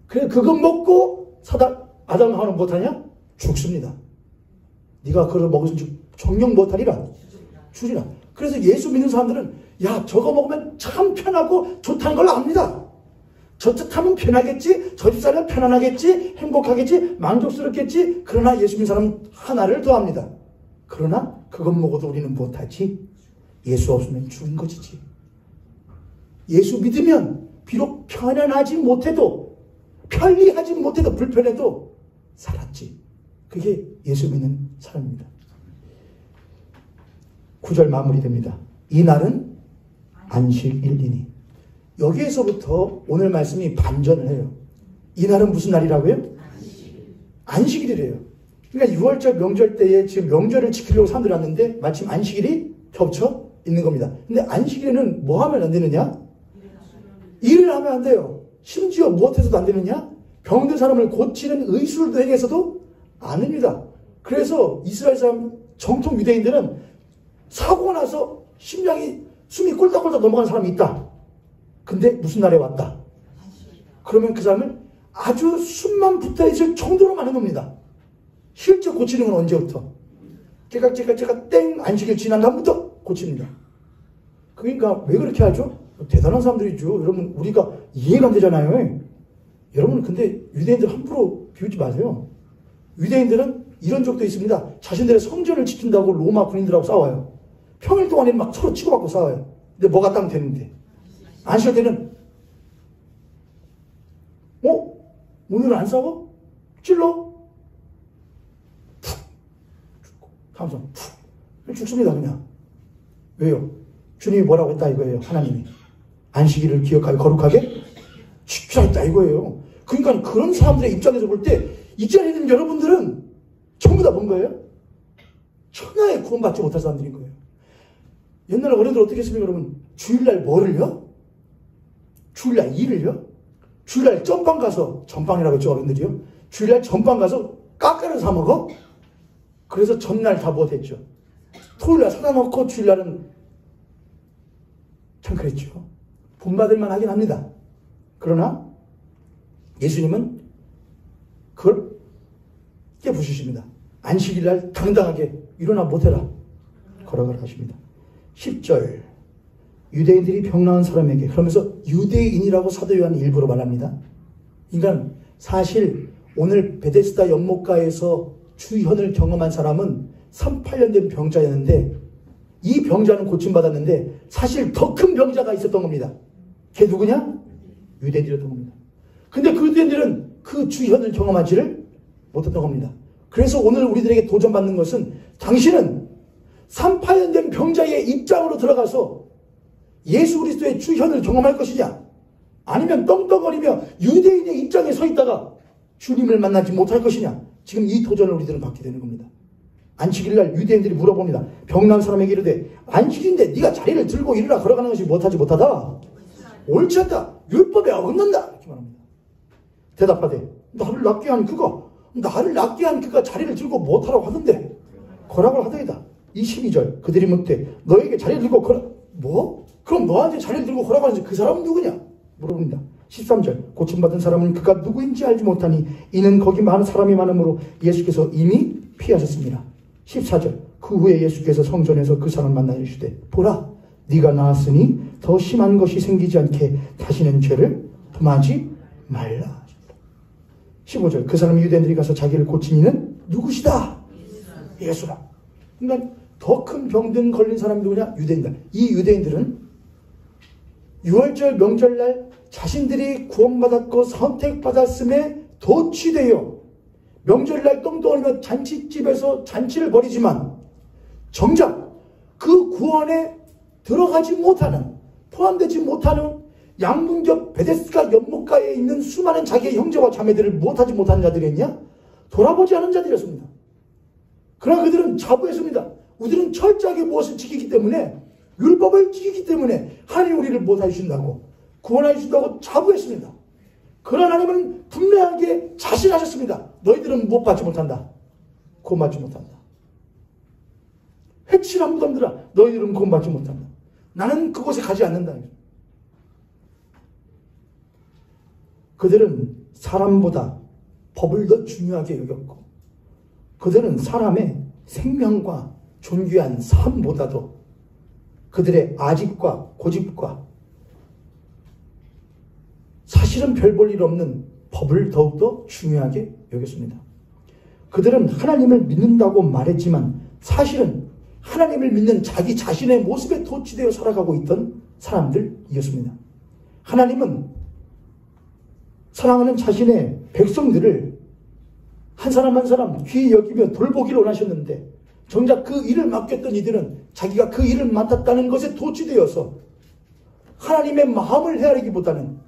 그래서 그거 먹고 아담 하와는 못하냐? 죽습니다. 네가 그걸 먹으면 정령 못하리라. 주리라. 그래서 예수 믿는 사람들은 야 저거 먹으면 참 편하고 좋다는 걸 압니다. 저쪽 타면 편하겠지, 저 집 살면 편안하겠지, 행복하겠지, 만족스럽겠지. 그러나 예수 믿는 사람은 하나를 더 합니다. 그러나 그것 먹어도 우리는 못하지. 예수 없으면 죽은 것이지. 예수 믿으면 비록 편안하지 못해도, 편리하지 못해도, 불편해도 살았지. 그게 예수 믿는 사람입니다. 9절 마무리됩니다. 이날은 안식일이니. 여기에서부터 오늘 말씀이 반전을 해요. 이날은 무슨 날이라고요? 안식일이래요. 그러니까 6월절 명절 때에 지금 명절을 지키려고 사람들이 왔는데 마침 안식일이 겹쳐 있는 겁니다. 근데 안식일에는 뭐 하면 안 되느냐? 일을 하면 안 돼요. 심지어 무엇해서도 안 되느냐? 병든 사람을 고치는 의술도 행해서도 안 됩니다. 그래서 이스라엘 사람 정통 유대인들은 사고 나서 심장이 숨이 꼴딱꼴딱 넘어가는 사람이 있다. 근데 무슨 날에 왔다. 그러면 그 사람을 아주 숨만 붙어있을 정도로 많은 겁니다. 실제 고치는 건 언제부터? 제가 땡 안식일 지난 다음부터 고칩니다. 그러니까 왜 그렇게 하죠? 대단한 사람들이죠. 여러분 우리가 이해가 안 되잖아요. 여러분 근데 유대인들 함부로 비웃지 마세요. 유대인들은 이런 적도 있습니다. 자신들의 성전을 지킨다고 로마 군인들하고 싸워요. 평일 동안에는 막 서로 치고받고 싸워요. 근데 뭐가 딱 되는데 안식일 때는 오늘은 안 싸워? 찔러? 푹 죽고 다음선 푹 죽습니다. 그냥. 왜요? 주님이 뭐라고 했다 이거예요. 하나님이 안식일을 기억하게 거룩하게 지키라 했다 이거예요. 그러니까 그런 사람들의 입장에서 볼 때 이 자리에 있는 여러분들은 전부 다 뭔 거예요? 천하에 구원받지 못할 사람들인 거예요. 옛날에 어른들 어떻게 했습니까 여러분? 주일날 뭐를요? 주일날 일을요? 주일날 전방 가서, 전방이라고 했죠 어른들이요? 주일날 전방 가서 깎아를 사 먹어? 그래서 전날 다 못했죠. 토요일날 사다 놓고 주일날은 참 그랬죠. 본받을만 하긴 합니다. 그러나 예수님은 그걸 깨부수십니다. 안식일날 당당하게 일어나 못해라. 거라고 하십니다. 10절 유대인들이 병 나은 사람에게 그러면서 유대인이라고 사도 요한이 일부러 말합니다. 그러니까 사실 오늘 베데스다 연못가에서 주현을 경험한 사람은 38년 된 병자였는데 이 병자는 고침받았는데 사실 더 큰 병자가 있었던 겁니다. 걔 누구냐? 유대인이었던 겁니다. 근데 그 유대인들은 그 주현을 경험하지를 못했던 겁니다. 그래서 오늘 우리들에게 도전받는 것은 당신은 38년 된 병자의 입장으로 들어가서 예수 그리스도의 주현을 경험할 것이냐 아니면 떵떵거리며 유대인의 입장에 서 있다가 주님을 만나지 못할 것이냐. 지금 이 도전을 우리들은 받게 되는 겁니다. 안식일날 유대인들이 물어봅니다. 병난 사람에게 이르되 안식인데 네가 자리를 들고 일어나 걸어가는 것이 못하지 못하다. 옳지 않다. 율법에 어긋난다. 이렇게 말합니다. 대답하되 나를 낫게 한 그가 자리를 들고 못하라고 하던데 거라고 하더이다. 22절 그들이 묻되 너에게 자리를 들고 뭐? 그럼 너한테 자리를 들고 걸어가는지 그 사람은 누구냐? 물어봅니다. 13절 고침받은 사람은 그가 누구인지 알지 못하니 이는 거기 많은 사람이 많으므로 예수께서 이미 피하셨습니다. 14절 그 후에 예수께서 성전에서 그 사람 만나 이르시되 보라 네가 나았으니 더 심한 것이 생기지 않게 다시는 죄를 범하지 말라. 15절 그 사람이 유대인들이 가서 자기를 고친 이는 누구시다? 예수라. 그러니까 더 큰 병든 걸린 사람이 누구냐? 유대인들. 이 유대인들은 6월절 명절날 자신들이 구원받았고 선택받았음에 도취되어 명절날 똥덩어리며 잔치집에서 잔치를 벌이지만 정작 그 구원에 들어가지 못하는 포함되지 못하는 양문겹 베데스다 연못가에 있는 수많은 자기의 형제와 자매들을 못하지 못하는 자들이었냐? 돌아보지 않은 자들이었습니다. 그러나 그들은 자부했습니다. 우리는 철저하게 무엇을 지키기 때문에 율법을 지키기 때문에 하나님 우리를 못하게 주신다고 구원하게 주신다고 자부했습니다. 그러나 하나님은 분명하게 자신하셨습니다. 너희들은 못 받지 못한다. 구원받지 못한다. 해치란 무덤들아 너희들은 구원받지 못한다. 나는 그곳에 가지 않는다. 그들은 사람보다 법을 더 중요하게 여겼고 그들은 사람의 생명과 존귀한 삶보다도 그들의 아집과 고집과 사실은 별 볼 일 없는 법을 더욱더 중요하게 여겼습니다. 그들은 하나님을 믿는다고 말했지만 사실은 하나님을 믿는 자기 자신의 모습에 도취되어 살아가고 있던 사람들이었습니다. 하나님은 사랑하는 자신의 백성들을 한 사람 한 사람 귀히 여기며 돌보기를 원하셨는데 정작 그 일을 맡겼던 이들은 자기가 그 일을 맡았다는 것에 도취되어서 하나님의 마음을 헤아리기보다는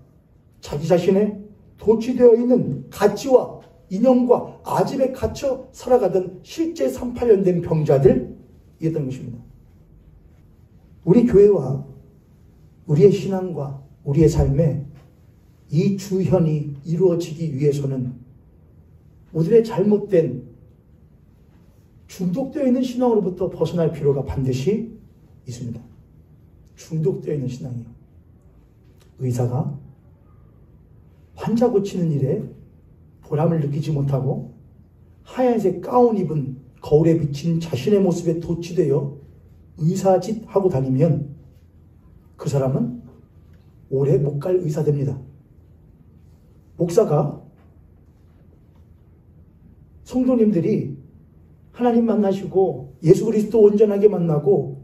자기 자신의 도취되어 있는 가치와 이념과 아집에 갇혀 살아가던 실제 38년 된 병자들이었던 것입니다. 우리 교회와 우리의 신앙과 우리의 삶에 이 주현이 이루어지기 위해서는 우리의 잘못된 중독되어 있는 신앙으로부터 벗어날 필요가 반드시 있습니다. 중독되어 있는 신앙이요. 의사가 환자 고치는 일에 보람을 느끼지 못하고 하얀색 가운 입은 거울에 비친 자신의 모습에 도취되어 의사짓 하고 다니면 그 사람은 오래 못 갈 의사 됩니다. 목사가 성도님들이 하나님 만나시고 예수 그리스도 온전하게 만나고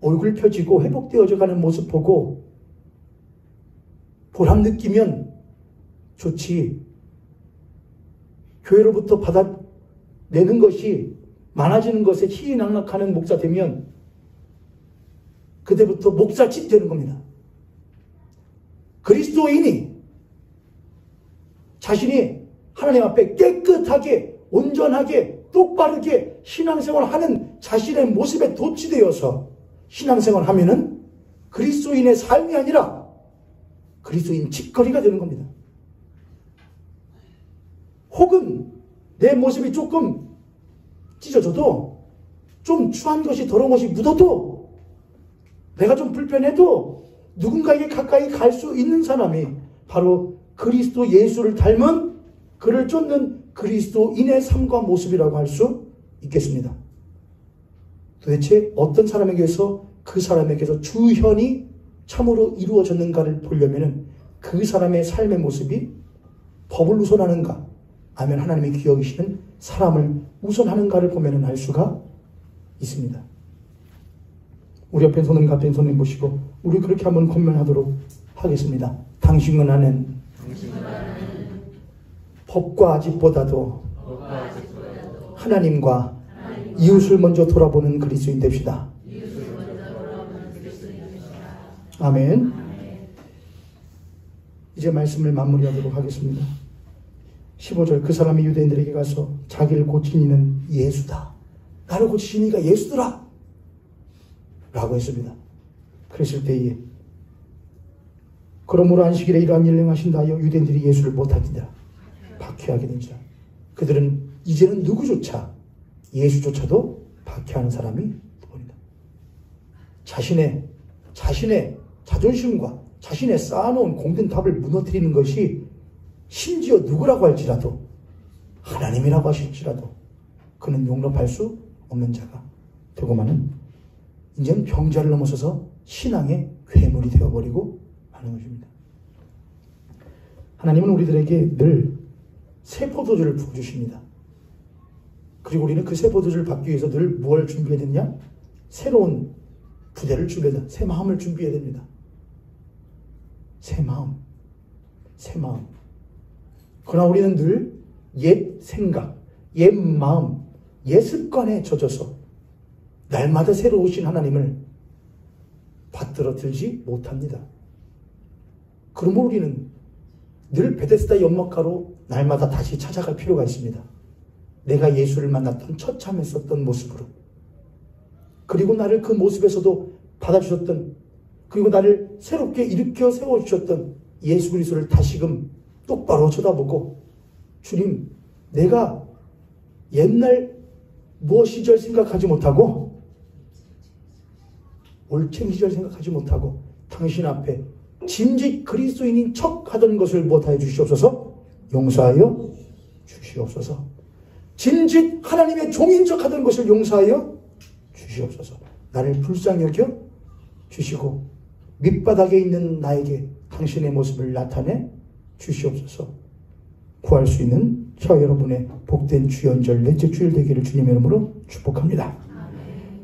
얼굴 펴지고 회복되어져 가는 모습 보고 보람 느끼면 좋지. 교회로부터 받아내는 것이 많아지는 것에 희희낙낙하는 목사 되면 그때부터 목사짓 되는 겁니다. 그리스도인이 자신이 하나님 앞에 깨끗하게 온전하게 똑바르게 신앙생활하는 자신의 모습에 도취되어서 신앙생활 하면은 그리스도인의 삶이 아니라 그리스도인 짓거리가 되는 겁니다. 혹은 내 모습이 조금 찢어져도 좀 추한 것이 더러운 것이 묻어도 내가 좀 불편해도 누군가에게 가까이 갈 수 있는 사람이 바로 그리스도 예수를 닮은 그를 쫓는 그리스도인의 삶과 모습이라고 할 수 있겠습니다. 도대체 어떤 사람에게서 그 사람에게서 주현이 참으로 이루어졌는가를 보려면 그 사람의 삶의 모습이 법을 우선하는가 아니면 하나님의 귀 여기시는 사람을 우선하는가를 보면 알 수가 있습니다. 우리 옆에 손님 같은 손님 보시고 우리 그렇게 한번 권면하도록 하겠습니다. 당신은 나는 법과 아집보다도 하나님과 이웃을 먼저 돌아보는 그리스도인 됩시다. 아멘. 이제 말씀을 마무리하도록 하겠습니다. 15절 그 사람이 유대인들에게 가서 자기를 고친 이는 예수다. 나를 고치신 이가 예수더라. 라고 했습니다. 그랬을 때에 그러므로 안식일에 이러한 일을 행하신다 하여 유대인들이 예수를 못하니라. 박해하게 된지라. 그들은 이제는 누구조차 예수조차도 박해하는 사람이 보인다. 자신의 자존심과 자신의 쌓아놓은 공든 답을 무너뜨리는 것이 심지어 누구라고 할지라도 하나님이라고 하실지라도 그는 용납할 수 없는 자가 되고만은 이제는 병자를 넘어서서 신앙의 괴물이 되어버리고 하는 것입니다. 하나님은 우리들에게 늘 새 포도주를 부어주십니다. 그리고 우리는 그 새 포도주를 받기 위해서 늘 무엇을 준비해야 되느냐? 새로운 부대를 준비해야 됩니다. 새 마음을 준비해야 됩니다. 새 마음. 그러나 우리는 늘 옛 생각, 옛 마음, 옛 습관에 젖어서 날마다 새로 오신 하나님을 받들어 들지 못합니다. 그러므로 우리는 늘 베데스다 연못가로 날마다 다시 찾아갈 필요가 있습니다. 내가 예수를 만났던 처참했었던 모습으로, 그리고 나를 그 모습에서도 받아주셨던, 그리고 나를 새롭게 일으켜 세워주셨던 예수 그리스도를 다시금 똑바로 쳐다보고, 주님, 내가 옛날 무엇 시절 생각하지 못하고 올챙 시절 생각하지 못하고 당신 앞에 진직 그리스도인인 척 하던 것을 못하여 주시옵소서. 용서하여 주시옵소서. 진직 하나님의 종인 척 하던 것을 용서하여 주시옵소서. 나를 불쌍히 여겨 주시고 밑바닥에 있는 나에게 당신의 모습을 나타내 주시옵소서. 구할 수 있는 저 여러분의 복된 주연절 넷째 주일 되기를 주님의 이름으로 축복합니다.